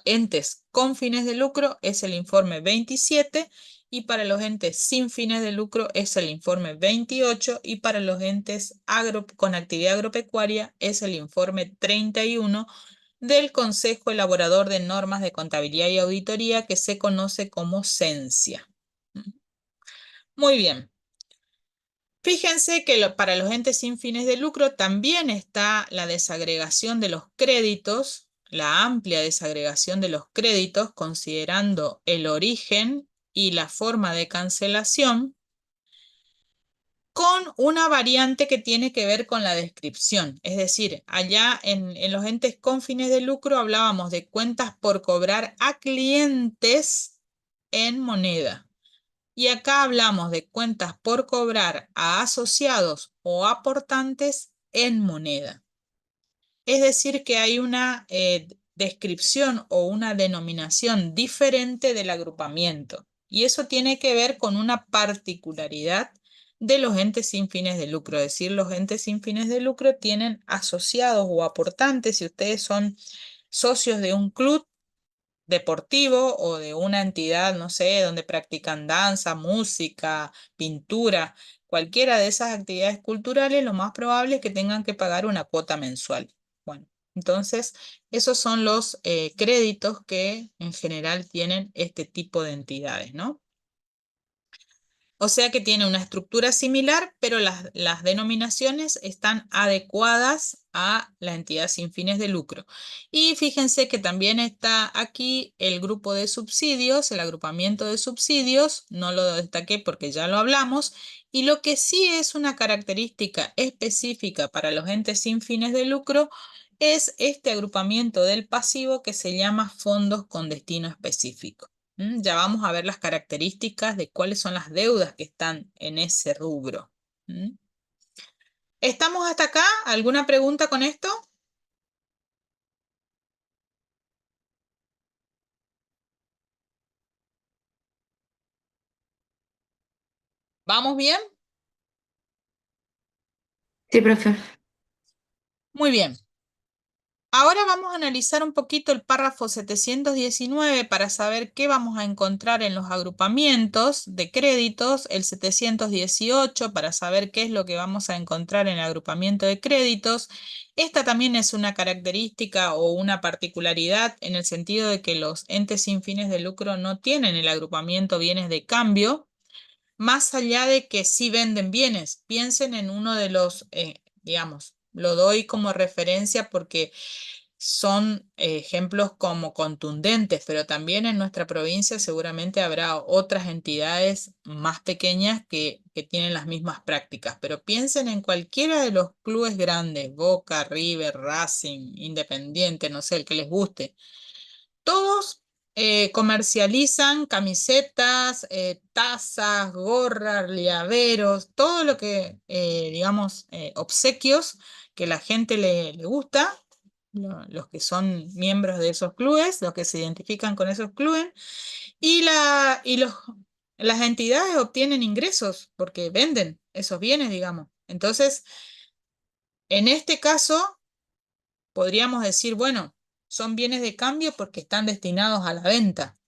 entes con fines de lucro es el informe 27 y para los entes sin fines de lucro es el informe 28 y para los entes con actividad agropecuaria es el informe 31 del Consejo Elaborador de Normas de Contabilidad y Auditoría que se conoce como CENSIA. Muy bien. Fíjense que para los entes sin fines de lucro también está la desagregación de los créditos, la amplia desagregación de los créditos, considerando el origen y la forma de cancelación, con una variante que tiene que ver con la descripción. Es decir, allá en los entes con fines de lucro hablábamos de cuentas por cobrar a clientes en moneda. Y acá hablamos de cuentas por cobrar a asociados o aportantes en moneda. Es decir, que hay una descripción o una denominación diferente del agrupamiento. Y eso tiene que ver con una particularidad de los entes sin fines de lucro. Es decir, los entes sin fines de lucro tienen asociados o aportantes. Si ustedes son socios de un club deportivo o de una entidad, no sé, donde practican danza, música, pintura, cualquiera de esas actividades culturales, lo más probable es que tengan que pagar una cuota mensual. Bueno, entonces esos son los créditos que en general tienen este tipo de entidades, ¿no? O sea que tiene una estructura similar, pero las denominaciones están adecuadas a la entidad sin fines de lucro. Y fíjense que también está aquí el grupo de subsidios, el agrupamiento de subsidios, no lo destaqué porque ya lo hablamos, y lo que sí es una característica específica para los entes sin fines de lucro es este agrupamiento del pasivo que se llama fondos con destino específico. Ya vamos a ver las características de cuáles son las deudas que están en ese rubro. ¿Estamos hasta acá? ¿Alguna pregunta con esto? ¿Vamos bien? Sí, profe. Muy bien. Ahora vamos a analizar un poquito el párrafo 719 para saber qué vamos a encontrar en los agrupamientos de créditos, el 718 para saber qué es lo que vamos a encontrar en el agrupamiento de créditos. Esta también es una característica o una particularidad en el sentido de que los entes sin fines de lucro no tienen el agrupamiento bienes de cambio, más allá de que sí venden bienes. Piensen en uno de los, digamos, lo doy como referencia porque son ejemplos como contundentes, pero también en nuestra provincia seguramente habrá otras entidades más pequeñas que tienen las mismas prácticas. Pero piensen en cualquiera de los clubes grandes, Boca, River, Racing, Independiente, no sé, el que les guste. Todos comercializan camisetas, tazas, gorras, llaveros, todo lo que, digamos, obsequios que la gente le gusta, los que son miembros de esos clubes, los que se identifican con esos clubes, las entidades obtienen ingresos porque venden esos bienes, digamos. Entonces, en este caso, podríamos decir, bueno, son bienes de cambio porque están destinados a la venta.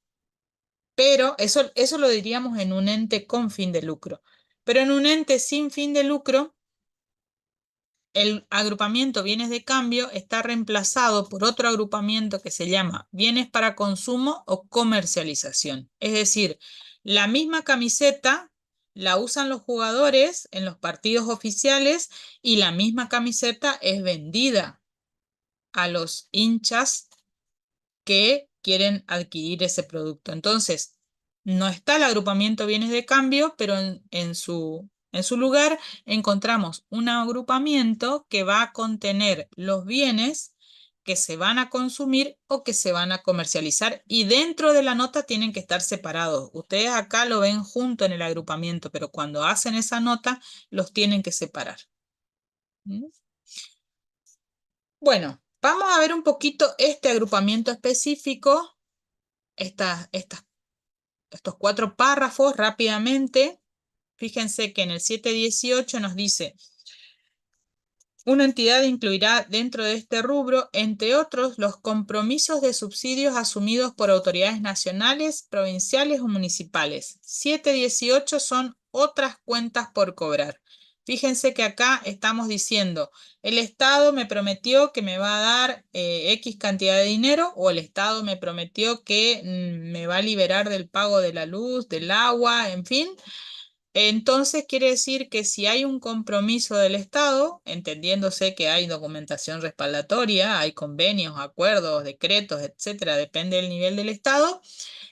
Pero eso lo diríamos en un ente con fin de lucro. Pero en un ente sin fin de lucro, el agrupamiento bienes de cambio está reemplazado por otro agrupamiento que se llama bienes para consumo o comercialización. Es decir, la misma camiseta la usan los jugadores en los partidos oficiales y la misma camiseta es vendida a los hinchas que quieren adquirir ese producto. Entonces, no está el agrupamiento bienes de cambio, pero en su lugar encontramos un agrupamiento que va a contener los bienes que se van a consumir o que se van a comercializar y dentro de la nota tienen que estar separados. Ustedes acá lo ven junto en el agrupamiento, pero cuando hacen esa nota los tienen que separar. Bueno, vamos a ver un poquito este agrupamiento específico, estos 4 párrafos rápidamente. Fíjense que en el 718 nos dice, una entidad incluirá dentro de este rubro, entre otros, los compromisos de subsidios asumidos por autoridades nacionales, provinciales o municipales. 718 son otras cuentas por cobrar. Fíjense que acá estamos diciendo, el Estado me prometió que me va a dar X cantidad de dinero o el Estado me prometió que me va a liberar del pago de la luz, del agua, en fin. Entonces quiere decir que si hay un compromiso del Estado, entendiéndose que hay documentación respaldatoria, hay convenios, acuerdos, decretos, etcétera, depende del nivel del Estado,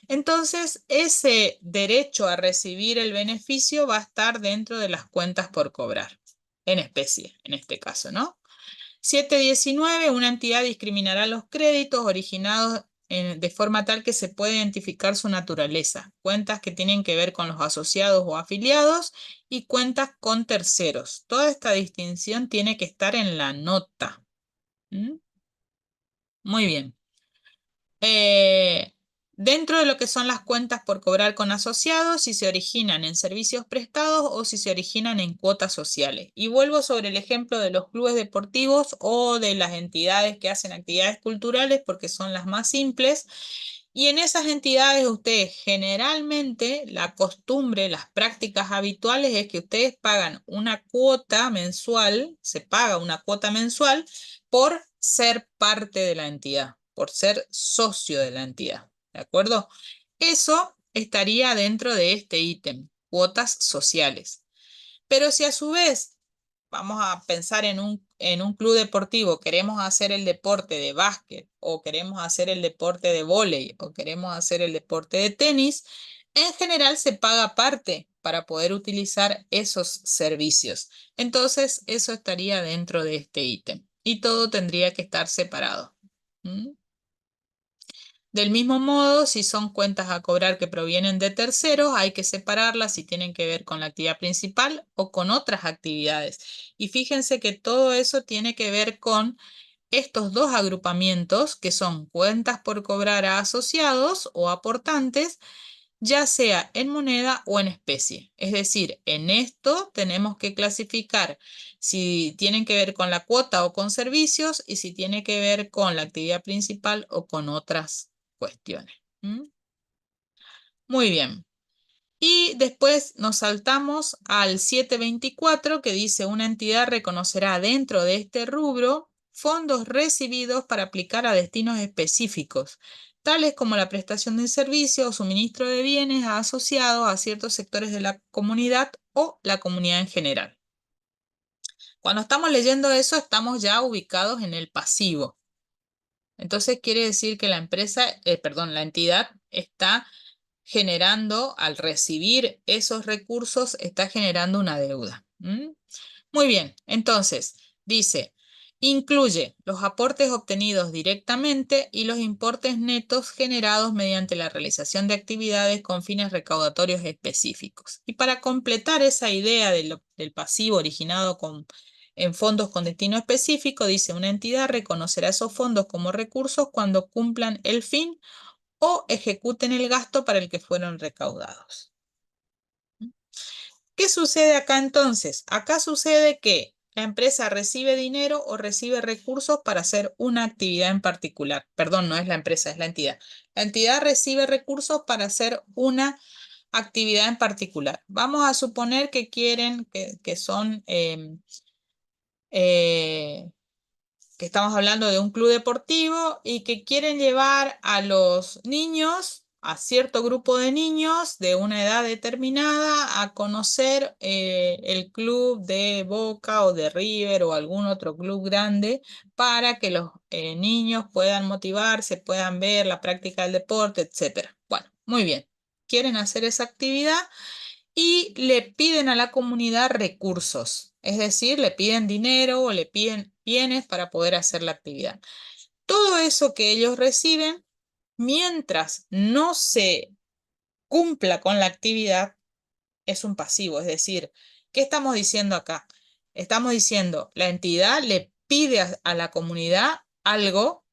entonces ese derecho a recibir el beneficio va a estar dentro de las cuentas por cobrar, en especie, en este caso, ¿no? 719, una entidad discriminará los créditos originados de forma tal que se pueda identificar su naturaleza. Cuentas que tienen que ver con los asociados o afiliados y cuentas con terceros. Toda esta distinción tiene que estar en la nota. Muy bien. Dentro de lo que son las cuentas por cobrar con asociados, si se originan en servicios prestados o si se originan en cuotas sociales. Y vuelvo sobre el ejemplo de los clubes deportivos o de las entidades que hacen actividades culturales porque son las más simples. Y en esas entidades ustedes generalmente la costumbre, las prácticas habituales es que ustedes pagan una cuota mensual, se paga una cuota mensual por ser parte de la entidad, por ser socio de la entidad, ¿de acuerdo? Eso estaría dentro de este ítem. cuotas sociales. Pero si a su vez vamos a pensar en un club deportivo, queremos hacer el deporte de básquet, o queremos hacer el deporte de vóley, o queremos hacer el deporte de tenis, en general se paga aparte para poder utilizar esos servicios. Entonces, eso estaría dentro de este ítem y todo tendría que estar separado. ¿Mm? Del mismo modo, si son cuentas a cobrar que provienen de terceros, hay que separarlas si tienen que ver con la actividad principal o con otras actividades. Y fíjense que todo eso tiene que ver con estos dos agrupamientos que son cuentas por cobrar a asociados o aportantes, ya sea en moneda o en especie. Es decir, en esto tenemos que clasificar si tienen que ver con la cuota o con servicios y si tiene que ver con la actividad principal o con otras cuestiones. ¿Mm? Muy bien. Y después nos saltamos al 724 que dice una entidad reconocerá dentro de este rubro fondos recibidos para aplicar a destinos específicos, tales como la prestación de servicios o suministro de bienes asociados a ciertos sectores de la comunidad o la comunidad en general. Cuando estamos leyendo eso, estamos ya ubicados en el pasivo. Entonces quiere decir que la la entidad está generando, al recibir esos recursos, está generando una deuda. ¿Mm? Muy bien, entonces dice, incluye los aportes obtenidos directamente y los importes netos generados mediante la realización de actividades con fines recaudatorios específicos. Y para completar esa idea del pasivo originado en fondos con destino específico, dice, una entidad reconocerá esos fondos como recursos cuando cumplan el fin o ejecuten el gasto para el que fueron recaudados. ¿Qué sucede acá entonces? Acá sucede que la empresa recibe dinero o recibe recursos para hacer una actividad en particular. Perdón, no es la empresa, es la entidad. La entidad recibe recursos para hacer una actividad en particular. Vamos a suponer que quieren, que son que estamos hablando de un club deportivo y que quieren llevar a los niños, a cierto grupo de niños de una edad determinada, a conocer el club de Boca o de River o algún otro club grande para que los niños puedan motivarse, puedan ver la práctica del deporte, etc. Bueno, muy bien. Quieren hacer esa actividad y le piden a la comunidad recursos, es decir, le piden dinero o le piden bienes para poder hacer la actividad. Todo eso que ellos reciben, mientras no se cumpla con la actividad, es un pasivo, es decir, ¿qué estamos diciendo acá? Estamos diciendo, la entidad le pide a la comunidad algo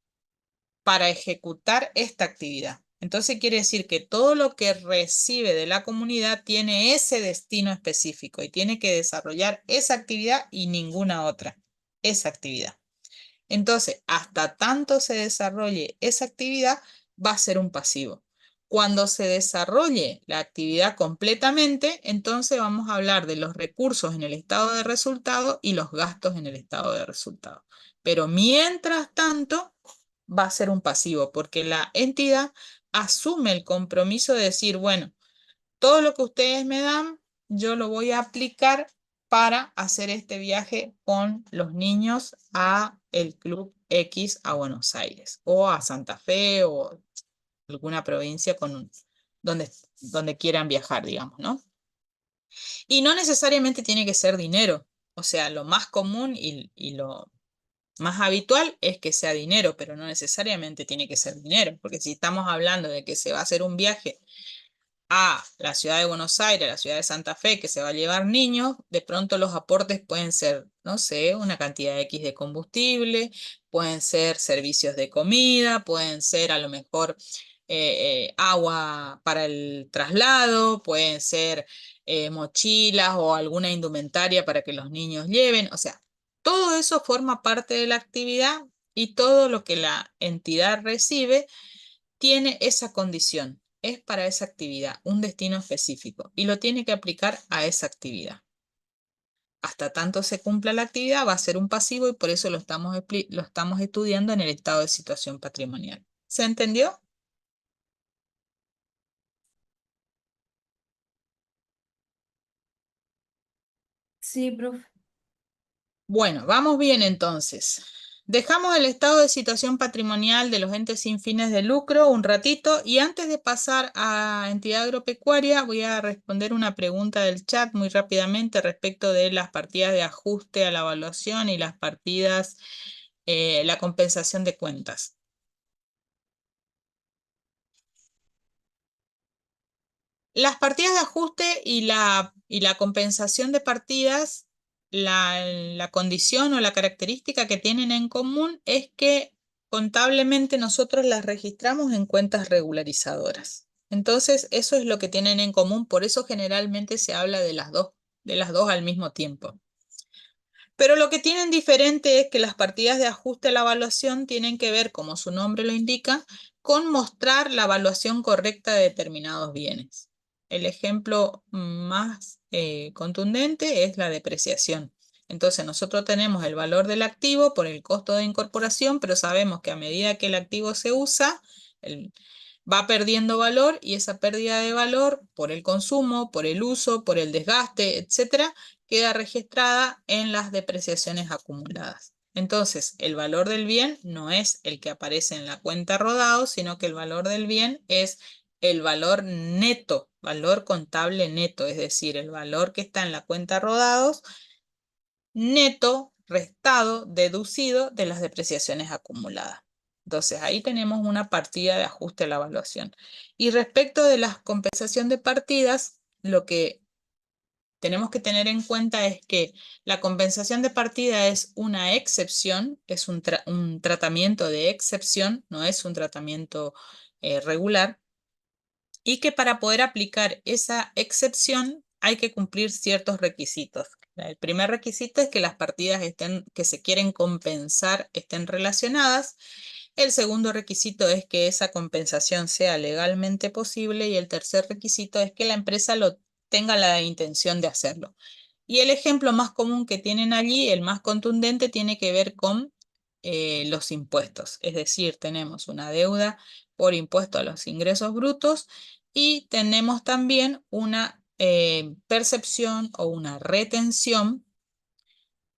para ejecutar esta actividad. Entonces quiere decir que todo lo que recibe de la comunidad tiene ese destino específico y tiene que desarrollar esa actividad y ninguna otra, esa actividad. Entonces, hasta tanto se desarrolle esa actividad, va a ser un pasivo. Cuando se desarrolle la actividad completamente, entonces vamos a hablar de los recursos en el estado de resultado y los gastos en el estado de resultado. Pero mientras tanto, va a ser un pasivo porque la entidad asume el compromiso de decir, bueno, todo lo que ustedes me dan, yo lo voy a aplicar para hacer este viaje con los niños a el Club X a Buenos Aires o a Santa Fe o alguna provincia donde quieran viajar, digamos, ¿no? Y no necesariamente tiene que ser dinero. O sea, lo más común y lo más habitual es que sea dinero, pero no necesariamente tiene que ser dinero, porque si estamos hablando de que se va a hacer un viaje a la ciudad de Buenos Aires, a la ciudad de Santa Fe, que se va a llevar niños, de pronto los aportes pueden ser, no sé, una cantidad X de combustible, pueden ser servicios de comida, pueden ser a lo mejor agua para el traslado, pueden ser mochilas o alguna indumentaria para que los niños lleven, o sea, todo eso forma parte de la actividad y todo lo que la entidad recibe tiene esa condición, es para esa actividad, un destino específico, y lo tiene que aplicar a esa actividad. Hasta tanto se cumpla la actividad, va a ser un pasivo y por eso lo estamos estudiando en el estado de situación patrimonial. ¿Se entendió? Sí, profe. Bueno, vamos bien entonces. Dejamos el estado de situación patrimonial de los entes sin fines de lucro un ratito y antes de pasar a entidad agropecuaria voy a responder una pregunta del chat muy rápidamente respecto de las partidas de ajuste a la evaluación y las partidas, la compensación de cuentas. Las partidas de ajuste y la compensación de partidas, la condición o la característica que tienen en común es que contablemente nosotros las registramos en cuentas regularizadoras. Entonces, eso es lo que tienen en común, por eso generalmente se habla de las dos al mismo tiempo. Pero lo que tienen diferente es que las partidas de ajuste a la evaluación tienen que ver, como su nombre lo indica, con mostrar la evaluación correcta de determinados bienes. El ejemplo más contundente es la depreciación. Entonces nosotros tenemos el valor del activo por el costo de incorporación, pero sabemos que a medida que el activo se usa, va perdiendo valor y esa pérdida de valor por el consumo, por el uso, por el desgaste, etcétera, queda registrada en las depreciaciones acumuladas. Entonces, el valor del bien no es el que aparece en la cuenta rodado, sino que el valor del bien es el valor neto, valor contable neto, es decir, el valor que está en la cuenta rodados, neto, restado, deducido de las depreciaciones acumuladas. Entonces, ahí tenemos una partida de ajuste a la evaluación. Y respecto de la compensación de partidas, lo que tenemos que tener en cuenta es que la compensación de partida es una excepción, es un tratamiento de excepción, no es un tratamiento regular, y que para poder aplicar esa excepción hay que cumplir ciertos requisitos. El primer requisito es que las partidas que se quieren compensar estén relacionadas. El segundo requisito es que esa compensación sea legalmente posible y el tercer requisito es que la empresa tenga la intención de hacerlo. Y el ejemplo más común que tienen allí, el más contundente, tiene que ver con los impuestos. Es decir, tenemos una deuda por impuesto a los ingresos brutos y tenemos también una percepción o una retención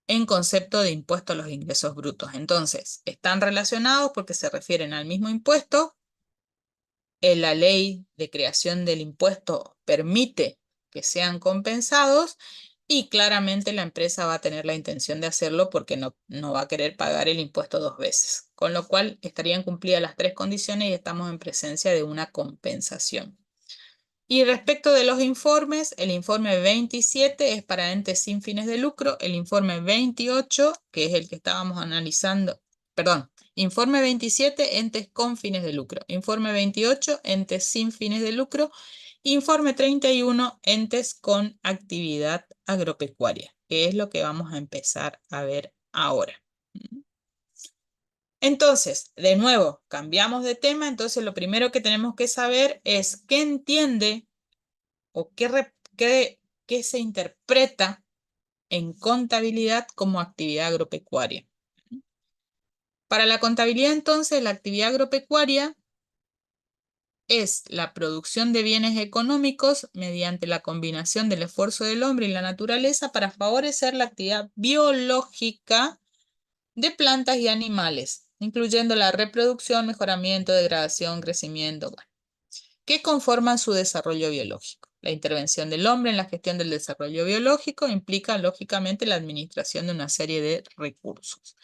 en concepto de impuesto a los ingresos brutos. Entonces, están relacionados porque se refieren al mismo impuesto. La ley de creación del impuesto permite que sean compensados y claramente la empresa va a tener la intención de hacerlo porque no va a querer pagar el impuesto dos veces. Con lo cual estarían cumplidas las tres condiciones y estamos en presencia de una compensación. Y respecto de los informes, el informe 27 es para entes sin fines de lucro, el informe 28, que es el que estábamos analizando, perdón, informe 27, entes con fines de lucro, informe 28, entes sin fines de lucro, informe 31, entes con actividad agropecuaria, que es lo que vamos a empezar a ver ahora. Entonces, de nuevo, cambiamos de tema, entonces lo primero que tenemos que saber es qué entiende o qué se interpreta en contabilidad como actividad agropecuaria. Para la contabilidad, entonces, la actividad agropecuaria es la producción de bienes económicos mediante la combinación del esfuerzo del hombre y la naturaleza para favorecer la actividad biológica de plantas y animales, incluyendo la reproducción, mejoramiento, degradación, crecimiento, que conforman su desarrollo biológico. La intervención del hombre en la gestión del desarrollo biológico implica, lógicamente, la administración de una serie de recursos.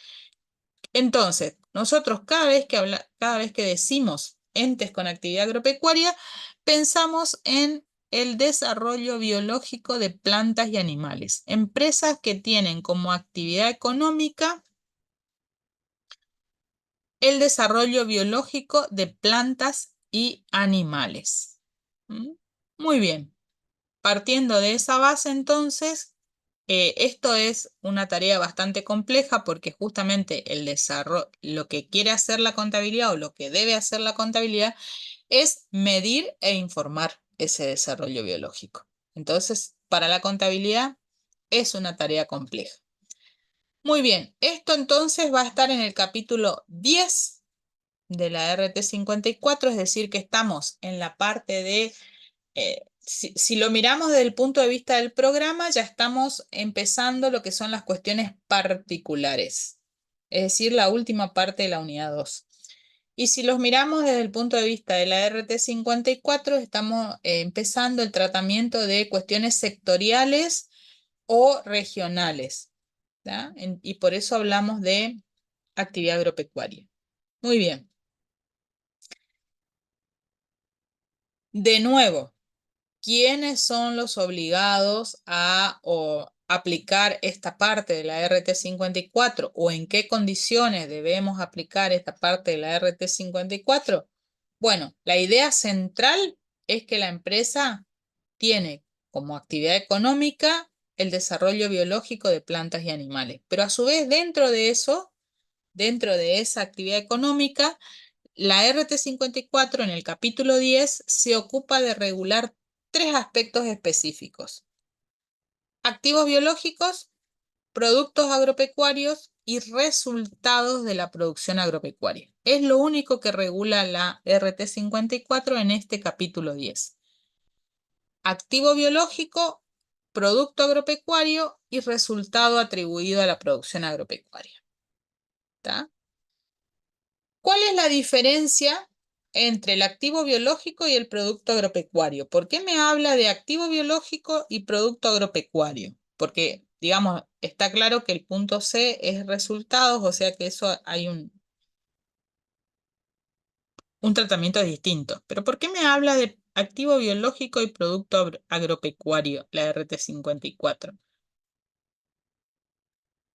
Entonces, nosotros cada vez que decimos entes con actividad agropecuaria, pensamos en el desarrollo biológico de plantas y animales. Empresas que tienen como actividad económica el desarrollo biológico de plantas y animales. Muy bien. Partiendo de esa base, entonces, esto es una tarea bastante compleja porque justamente el desarrollo, lo que quiere hacer la contabilidad o lo que debe hacer la contabilidad es medir e informar ese desarrollo biológico. Entonces, para la contabilidad es una tarea compleja. Muy bien, esto entonces va a estar en el capítulo 10 de la RT 54, es decir, que estamos en la parte de si lo miramos desde el punto de vista del programa, ya estamos empezando lo que son las cuestiones particulares, es decir, la última parte de la unidad 2. Y si los miramos desde el punto de vista de la RT 54, estamos empezando el tratamiento de cuestiones sectoriales o regionales, ¿tá? Y por eso hablamos de actividad agropecuaria. Muy bien. De nuevo, ¿quiénes son los obligados a aplicar esta parte de la RT 54 o en qué condiciones debemos aplicar esta parte de la RT 54? Bueno, la idea central es que la empresa tiene como actividad económica el desarrollo biológico de plantas y animales, pero a su vez dentro de eso, dentro de esa actividad económica, la RT 54 en el capítulo 10 se ocupa de regular 3 aspectos específicos: activos biológicos, productos agropecuarios y resultados de la producción agropecuaria. Es lo único que regula la RT 54 en este capítulo 10. Activo biológico, producto agropecuario y resultado atribuido a la producción agropecuaria. ¿Tá? ¿Cuál es la diferencia entre el activo biológico y el producto agropecuario? ¿Por qué me habla de activo biológico y producto agropecuario? Porque, digamos, está claro que el punto C es resultados, o sea que eso hay un tratamiento distinto. Pero ¿por qué me habla de activo biológico y producto agropecuario, la RT 54?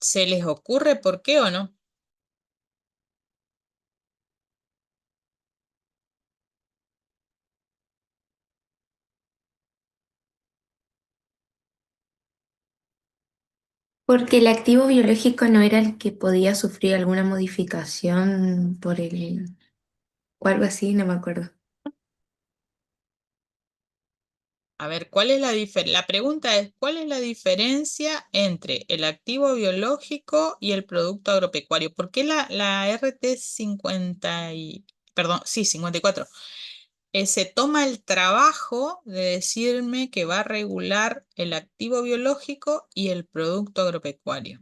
¿Se les ocurre por qué o no? Porque el activo biológico no era el que podía sufrir alguna modificación por el... o algo así, no me acuerdo. A ver, ¿cuál es la pregunta es, ¿cuál es la diferencia entre el activo biológico y el producto agropecuario? ¿Por qué la RT 54 se toma el trabajo de decirme que va a regular el activo biológico y el producto agropecuario?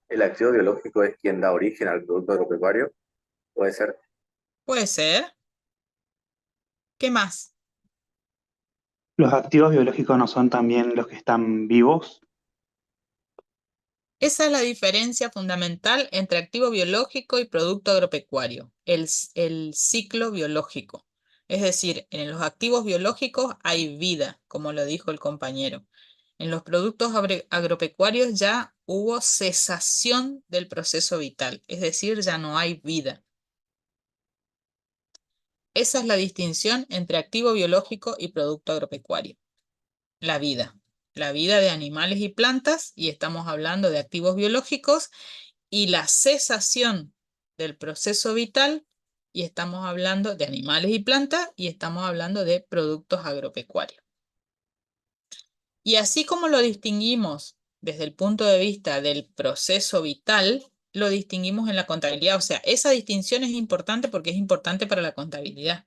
El activo biológico es quien da origen al producto agropecuario. Puede ser. Puede ser. ¿Qué más? Los activos biológicos no son también los que están vivos. Esa es la diferencia fundamental entre activo biológico y producto agropecuario, el ciclo biológico. Es decir, en los activos biológicos hay vida, como lo dijo el compañero. En los productos agropecuarios ya hubo cesación del proceso vital, es decir, ya no hay vida. Esa es la distinción entre activo biológico y producto agropecuario. La vida de animales y plantas, y estamos hablando de activos biológicos, y la cesación del proceso vital, y estamos hablando de animales y plantas, y estamos hablando de productos agropecuarios. Y así como lo distinguimos desde el punto de vista del proceso vital, lo distinguimos en la contabilidad. O sea, esa distinción es importante porque es importante para la contabilidad.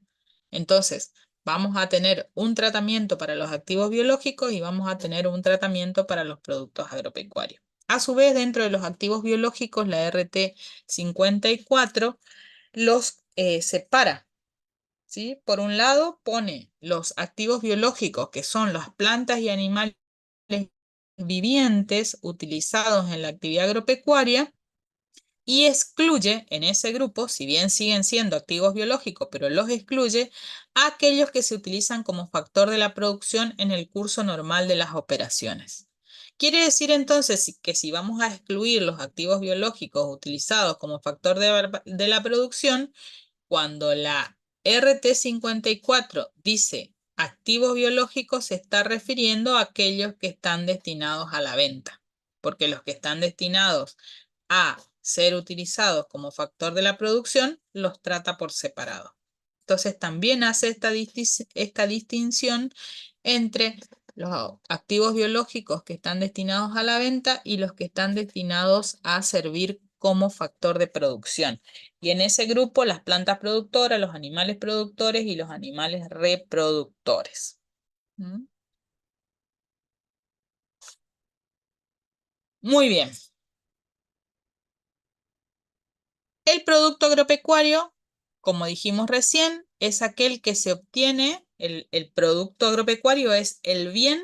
Entonces, vamos a tener un tratamiento para los activos biológicos y vamos a tener un tratamiento para los productos agropecuarios. A su vez, dentro de los activos biológicos, la RT 54 los separa, ¿sí? Por un lado, pone los activos biológicos, que son las plantas y animales vivientes utilizados en la actividad agropecuaria, y excluye en ese grupo, si bien siguen siendo activos biológicos, pero los excluye a aquellos que se utilizan como factor de la producción en el curso normal de las operaciones. Quiere decir entonces que si vamos a excluir los activos biológicos utilizados como factor de la producción, cuando la RT 54 dice activos biológicos, se está refiriendo a aquellos que están destinados a la venta, porque los que están destinados a ser utilizados como factor de la producción los trata por separado. Entonces también hace esta distinción entre los activos biológicos que están destinados a la venta y los que están destinados a servir como factor de producción. Y en ese grupo las plantas productoras, los animales productores y los animales reproductores. ¿Mm? Muy bien. El producto agropecuario, como dijimos recién, es aquel que se obtiene, el producto agropecuario es el bien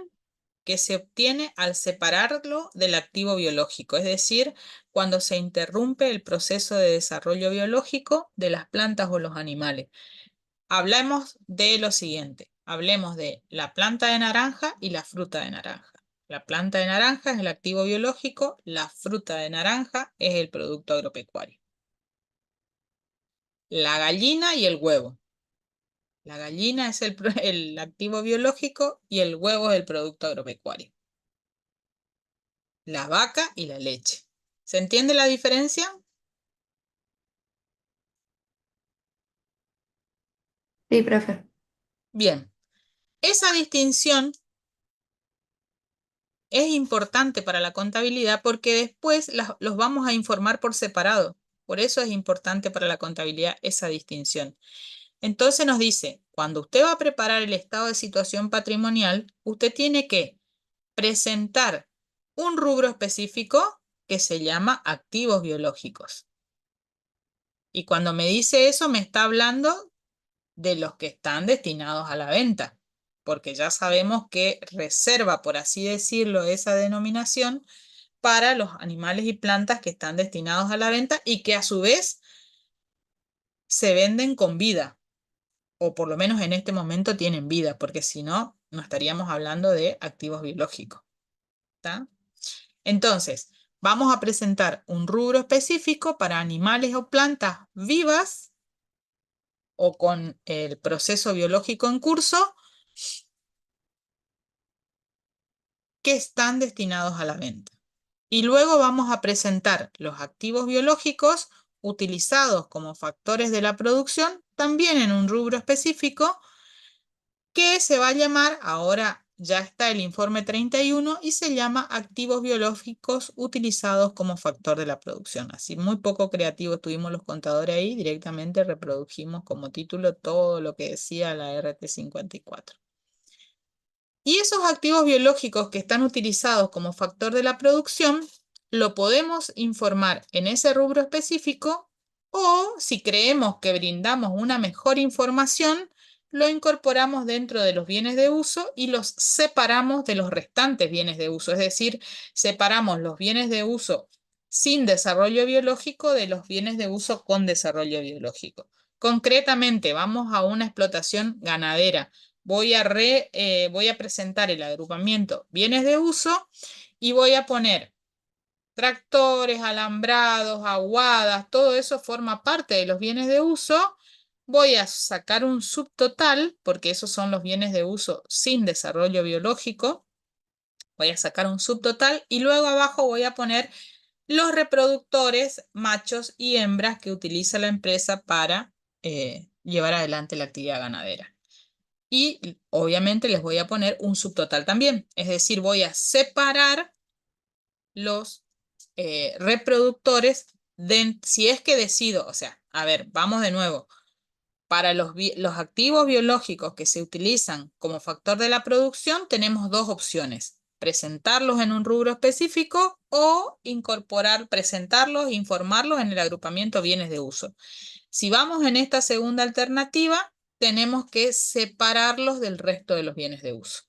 que se obtiene al separarlo del activo biológico, es decir, cuando se interrumpe el proceso de desarrollo biológico de las plantas o los animales. Hablemos de lo siguiente, hablemos de la planta de naranja y la fruta de naranja. La planta de naranja es el activo biológico, la fruta de naranja es el producto agropecuario. La gallina y el huevo. La gallina es el activo biológico y el huevo es el producto agropecuario. La vaca y la leche. ¿Se entiende la diferencia? Sí, profe. Bien, esa distinción es importante para la contabilidad porque después los vamos a informar por separado. Por eso es importante para la contabilidad esa distinción. Entonces nos dice, cuando usted va a preparar el estado de situación patrimonial, usted tiene que presentar un rubro específico que se llama activos biológicos. Y cuando me dice eso, me está hablando de los que están destinados a la venta, porque ya sabemos que reserva, por así decirlo, esa denominación para los animales y plantas que están destinados a la venta y que a su vez se venden con vida, o por lo menos en este momento tienen vida, porque si no, no estaríamos hablando de activos biológicos. ¿Está? Entonces, vamos a presentar un rubro específico para animales o plantas vivas o con el proceso biológico en curso que están destinados a la venta. Y luego vamos a presentar los activos biológicos utilizados como factores de la producción, también en un rubro específico, que se va a llamar, ahora ya está el informe 31, y se llama activos biológicos utilizados como factor de la producción. Así, muy poco creativo estuvimos los contadores ahí, directamente reprodujimos como título todo lo que decía la RT 54. Y esos activos biológicos que están utilizados como factor de la producción, lo podemos informar en ese rubro específico o si creemos que brindamos una mejor información, lo incorporamos dentro de los bienes de uso y los separamos de los restantes bienes de uso. Es decir, separamos los bienes de uso sin desarrollo biológico de los bienes de uso con desarrollo biológico. Concretamente, vamos a una explotación ganadera. Voy a presentar el agrupamiento bienes de uso y voy a poner tractores, alambrados, aguadas, todo eso forma parte de los bienes de uso. Voy a sacar un subtotal, porque esos son los bienes de uso sin desarrollo biológico. Voy a sacar un subtotal y luego abajo voy a poner los reproductores machos y hembras que utiliza la empresa para llevar adelante la actividad ganadera. Y obviamente les voy a poner un subtotal también. Es decir, voy a separar los reproductores si es que decido, o sea, a ver, vamos de nuevo. Para los activos biológicos que se utilizan como factor de la producción, tenemos dos opciones. Presentarlos en un rubro específico o presentarlos, informarlos en el agrupamiento bienes de uso. Si vamos en esta segunda alternativa, tenemos que separarlos del resto de los bienes de uso.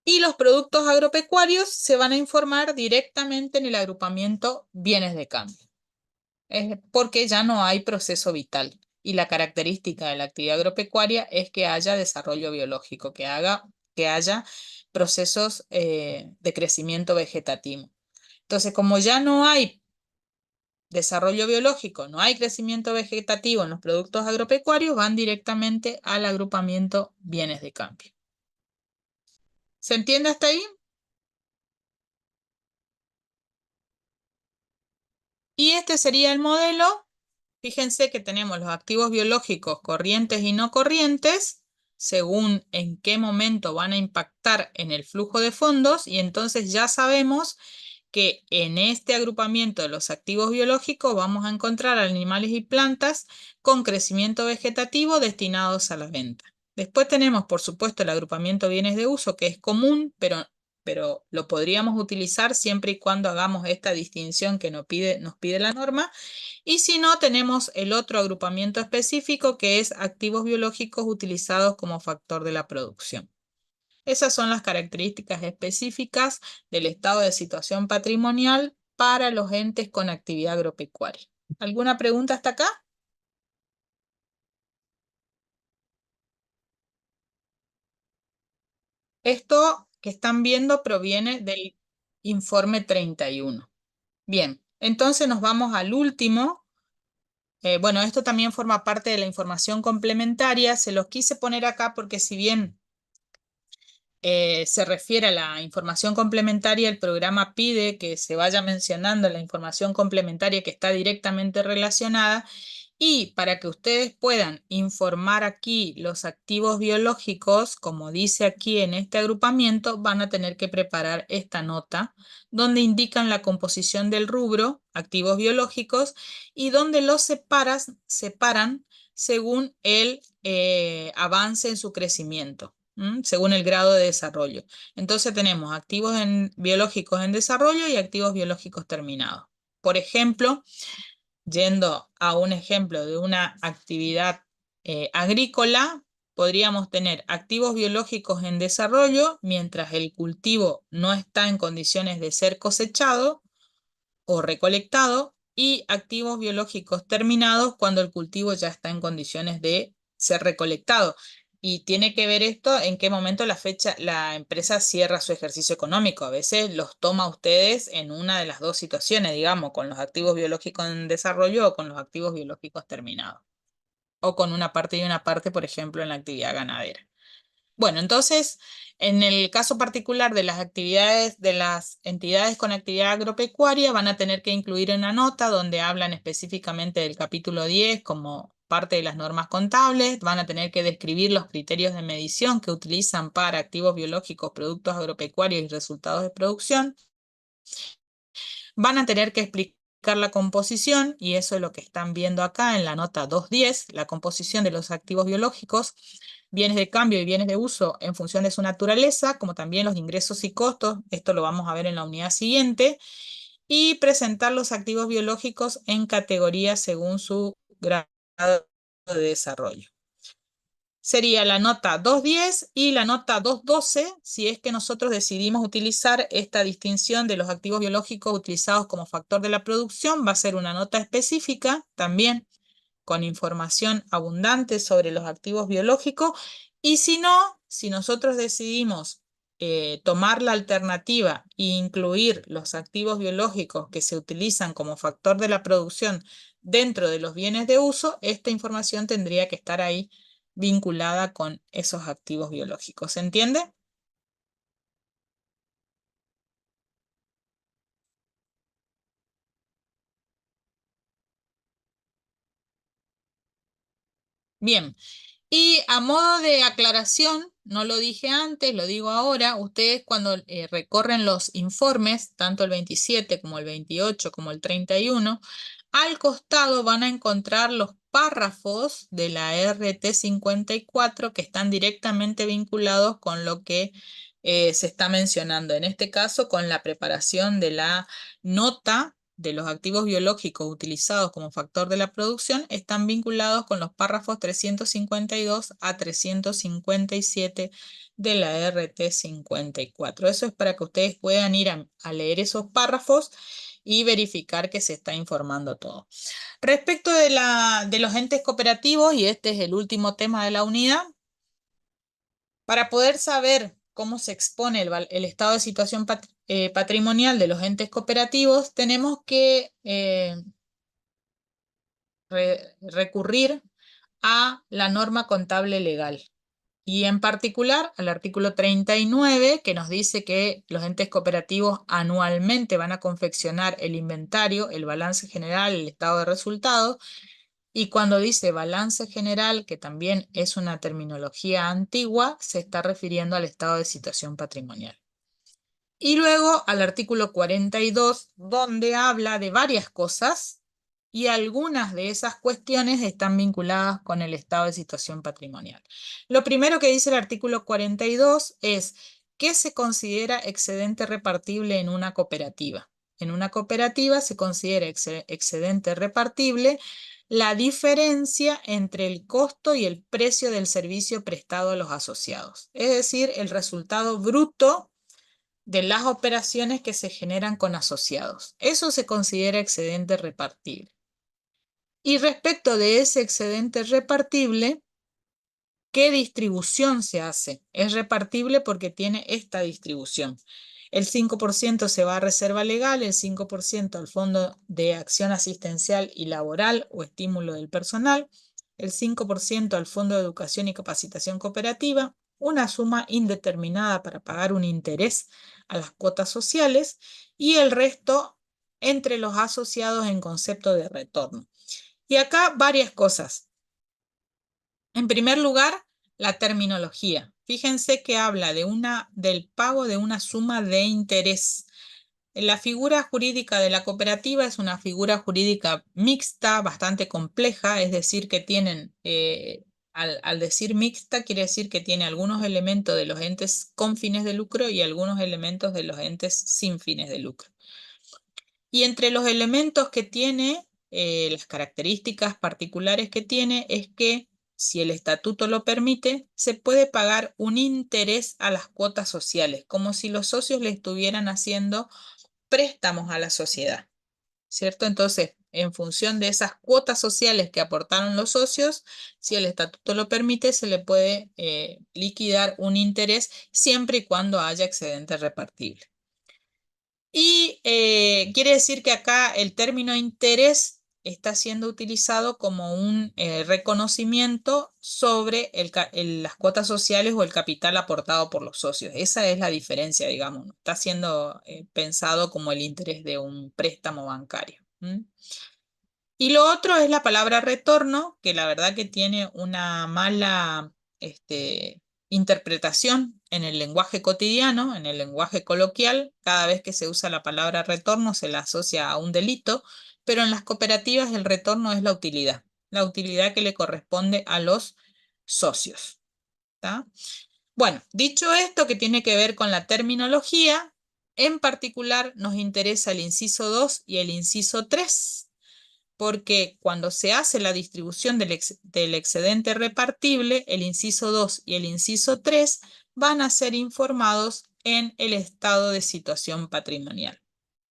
Y los productos agropecuarios se van a informar directamente en el agrupamiento bienes de cambio. Es porque ya no hay proceso vital. Y la característica de la actividad agropecuaria es que haya desarrollo biológico, que haya procesos de crecimiento vegetativo. Entonces, como ya no hay desarrollo biológico, no hay crecimiento vegetativo en los productos agropecuarios, van directamente al agrupamiento bienes de cambio. ¿Se entiende hasta ahí? Y este sería el modelo. Fíjense que tenemos los activos biológicos corrientes y no corrientes, según en qué momento van a impactar en el flujo de fondos, y entonces ya sabemos que en este agrupamiento de los activos biológicos vamos a encontrar animales y plantas con crecimiento vegetativo destinados a la venta. Después tenemos, por supuesto, el agrupamiento bienes de uso, que es común, pero lo podríamos utilizar siempre y cuando hagamos esta distinción que nos pide la norma. Y si no, tenemos el otro agrupamiento específico, que es activos biológicos utilizados como factor de la producción. Esas son las características específicas del estado de situación patrimonial para los entes con actividad agropecuaria. ¿Alguna pregunta hasta acá? Esto que están viendo proviene del informe 31. Bien, entonces nos vamos al último. Bueno, esto también forma parte de la información complementaria. Se los quise poner acá porque si bien se refiere a la información complementaria, el programa pide que se vaya mencionando la información complementaria que está directamente relacionada, y para que ustedes puedan informar aquí los activos biológicos, como dice aquí en este agrupamiento, van a tener que preparar esta nota donde indican la composición del rubro, activos biológicos, y donde los separan según el avance en su crecimiento, según el grado de desarrollo. Entonces tenemos activos biológicos en desarrollo y activos biológicos terminados. Por ejemplo, yendo a un ejemplo de una actividad agrícola, podríamos tener activos biológicos en desarrollo mientras el cultivo no está en condiciones de ser cosechado o recolectado, y activos biológicos terminados cuando el cultivo ya está en condiciones de ser recolectado. Y tiene que ver esto en qué momento la empresa cierra su ejercicio económico. A veces los toma ustedes en una de las dos situaciones, digamos, con los activos biológicos en desarrollo o con los activos biológicos terminados. O con una parte y una parte, por ejemplo, en la actividad ganadera. Bueno, entonces, en el caso particular de las actividades de las entidades con actividad agropecuaria, van a tener que incluir una nota donde hablan específicamente del capítulo 10 como parte de las normas contables. Van a tener que describir los criterios de medición que utilizan para activos biológicos, productos agropecuarios y resultados de producción. Van a tener que explicar la composición, y eso es lo que están viendo acá en la nota 2.10, la composición de los activos biológicos, bienes de cambio y bienes de uso en función de su naturaleza, como también los ingresos y costos. Esto lo vamos a ver en la unidad siguiente. Y presentar los activos biológicos en categorías según su grado de desarrollo. Sería la nota 2.10 y la nota 2.12 si es que nosotros decidimos utilizar esta distinción de los activos biológicos utilizados como factor de la producción. Va a ser una nota específica también con información abundante sobre los activos biológicos. Y si no, si nosotros decidimos tomar la alternativa e incluir los activos biológicos que se utilizan como factor de la producción dentro de los bienes de uso, esta información tendría que estar ahí vinculada con esos activos biológicos. ¿Se entiende? Bien. Y a modo de aclaración, no lo dije antes, lo digo ahora, ustedes cuando recorren los informes, tanto el 27 como el 28 como el 31, al costado van a encontrar los párrafos de la RT 54 que están directamente vinculados con lo que se está mencionando. En este caso, con la preparación de la nota de los activos biológicos utilizados como factor de la producción, están vinculados con los párrafos 352 a 357 de la RT 54. Eso es para que ustedes puedan ir a leer esos párrafos y verificar que se está informando todo. Respecto de los entes cooperativos, y este es el último tema de la unidad, para poder saber cómo se expone el estado de situación patrimonial de los entes cooperativos, tenemos que recurrir a la norma contable legal. Y en particular al artículo 39, que nos dice que los entes cooperativos anualmente van a confeccionar el inventario, el balance general, el estado de resultados. Y cuando dice balance general, que también es una terminología antigua, se está refiriendo al estado de situación patrimonial. Y luego al artículo 42, donde habla de varias cosas y algunas de esas cuestiones están vinculadas con el estado de situación patrimonial. Lo primero que dice el artículo 42 es ¿qué se considera excedente repartible en una cooperativa? En una cooperativa se considera excedente repartible la diferencia entre el costo y el precio del servicio prestado a los asociados, es decir, el resultado bruto de las operaciones que se generan con asociados. Eso se considera excedente repartible. Y respecto de ese excedente repartible, ¿qué distribución se hace? Es repartible porque tiene esta distribución. El 5% se va a reserva legal, el 5% al Fondo de Acción Asistencial y Laboral o Estímulo del Personal, el 5% al Fondo de Educación y Capacitación Cooperativa, una suma indeterminada para pagar un interés a las cuotas sociales y el resto entre los asociados en concepto de retorno. Y acá varias cosas. En primer lugar, la terminología. Fíjense que habla del pago de una suma de interés. La figura jurídica de la cooperativa es una figura jurídica mixta, bastante compleja, es decir, que tienen, al decir mixta, quiere decir que tiene algunos elementos de los entes con fines de lucro y algunos elementos de los entes sin fines de lucro. Y entre los elementos que tiene, las características particulares que tiene, es que si el estatuto lo permite, se puede pagar un interés a las cuotas sociales, como si los socios le estuvieran haciendo préstamos a la sociedad, ¿cierto? Entonces, en función de esas cuotas sociales que aportaron los socios, si el estatuto lo permite, se le puede liquidar un interés siempre y cuando haya excedente repartible. Y quiere decir que acá el término interés está siendo utilizado como un reconocimiento sobre las cuotas sociales o el capital aportado por los socios. Esa es la diferencia, digamos. No está siendo pensado como el interés de un préstamo bancario. Y lo otro es la palabra retorno, que la verdad que tiene una mala interpretación en el lenguaje cotidiano, en el lenguaje coloquial. Cada vez que se usa la palabra retorno se la asocia a un delito, pero en las cooperativas el retorno es la utilidad que le corresponde a los socios. ¿Tá? Bueno, dicho esto que tiene que ver con la terminología, en particular nos interesa el inciso 2 y el inciso 3. Porque cuando se hace la distribución del excedente repartible, el inciso 2 y el inciso 3 van a ser informados en el estado de situación patrimonial.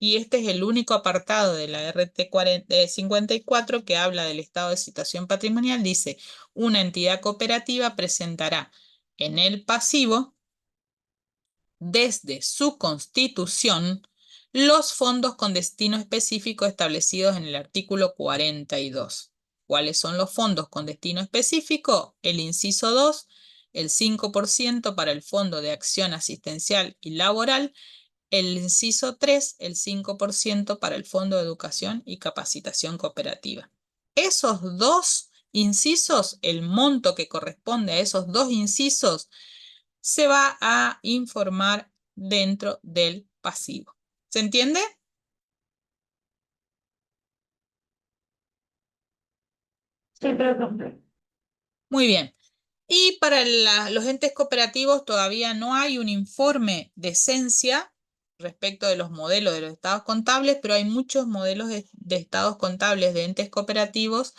Y este es el único apartado de la RT 54 que habla del estado de situación patrimonial. Dice, una entidad cooperativa presentará en el pasivo, desde su constitución, los fondos con destino específico establecidos en el artículo 42. ¿Cuáles son los fondos con destino específico? El inciso 2, el 5% para el Fondo de Acción Asistencial y Laboral. El inciso 3, el 5% para el Fondo de Educación y Capacitación Cooperativa. Esos dos incisos, el monto que corresponde a esos dos incisos, se va a informar dentro del pasivo. ¿Se entiende? Sí, profe. Muy bien. Y para los entes cooperativos todavía no hay un informe de esencia respecto de los modelos de los estados contables, pero hay muchos modelos de estados contables de entes cooperativos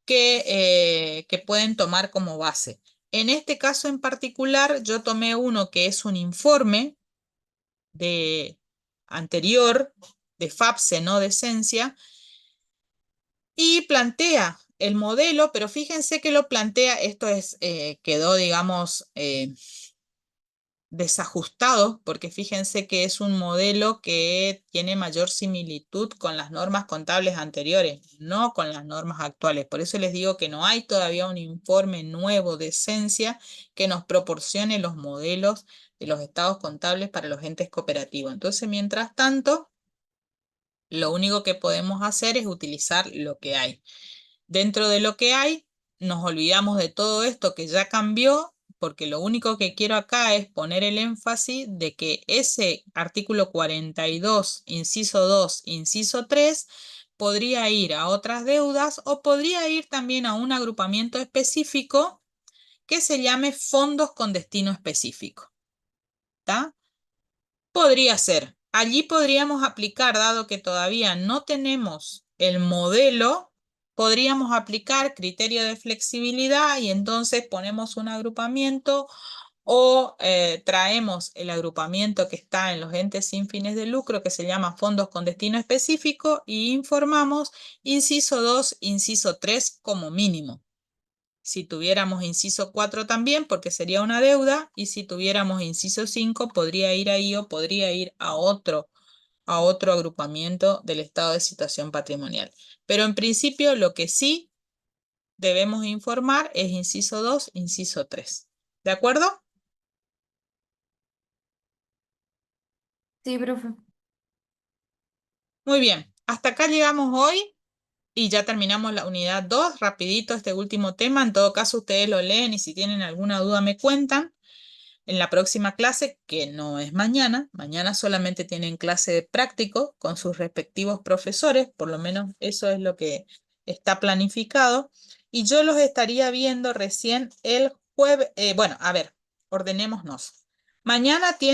que pueden tomar como base. En este caso en particular, yo tomé uno que es un informe anterior de FAPSE, no de esencia, y plantea el modelo, pero fíjense que lo plantea, esto quedó, digamos, desajustado, porque fíjense que es un modelo que tiene mayor similitud con las normas contables anteriores, no con las normas actuales. Por eso les digo que no hay todavía un informe nuevo de esencia que nos proporcione los modelos de los estados contables para los entes cooperativos. Entonces, mientras tanto, lo único que podemos hacer es utilizar lo que hay. Dentro de lo que hay, nos olvidamos de todo esto que ya cambió, porque lo único que quiero acá es poner el énfasis de que ese artículo 42, inciso 2, inciso 3, podría ir a otras deudas o podría ir también a un agrupamiento específico que se llame fondos con destino específico. ¿Está? Podría ser. Allí podríamos aplicar, dado que todavía no tenemos el modelo, podríamos aplicar criterio de flexibilidad y entonces ponemos un agrupamiento o traemos el agrupamiento que está en los entes sin fines de lucro que se llama fondos con destino específico y informamos inciso 2, inciso 3 como mínimo. Si tuviéramos inciso 4 también, porque sería una deuda, y si tuviéramos inciso 5, podría ir ahí o podría ir a otro agrupamiento del estado de situación patrimonial. Pero en principio lo que sí debemos informar es inciso 2, inciso 3. ¿De acuerdo? Sí, profe. Muy bien. Hasta acá llegamos hoy y ya terminamos la unidad 2. Rapidito este último tema. En todo caso, ustedes lo leen y si tienen alguna duda me cuentan. En la próxima clase, que no es mañana, mañana solamente tienen clase de práctico con sus respectivos profesores, por lo menos eso es lo que está planificado, y yo los estaría viendo recién el jueves. Bueno, a ver, ordenémonos. Mañana tienen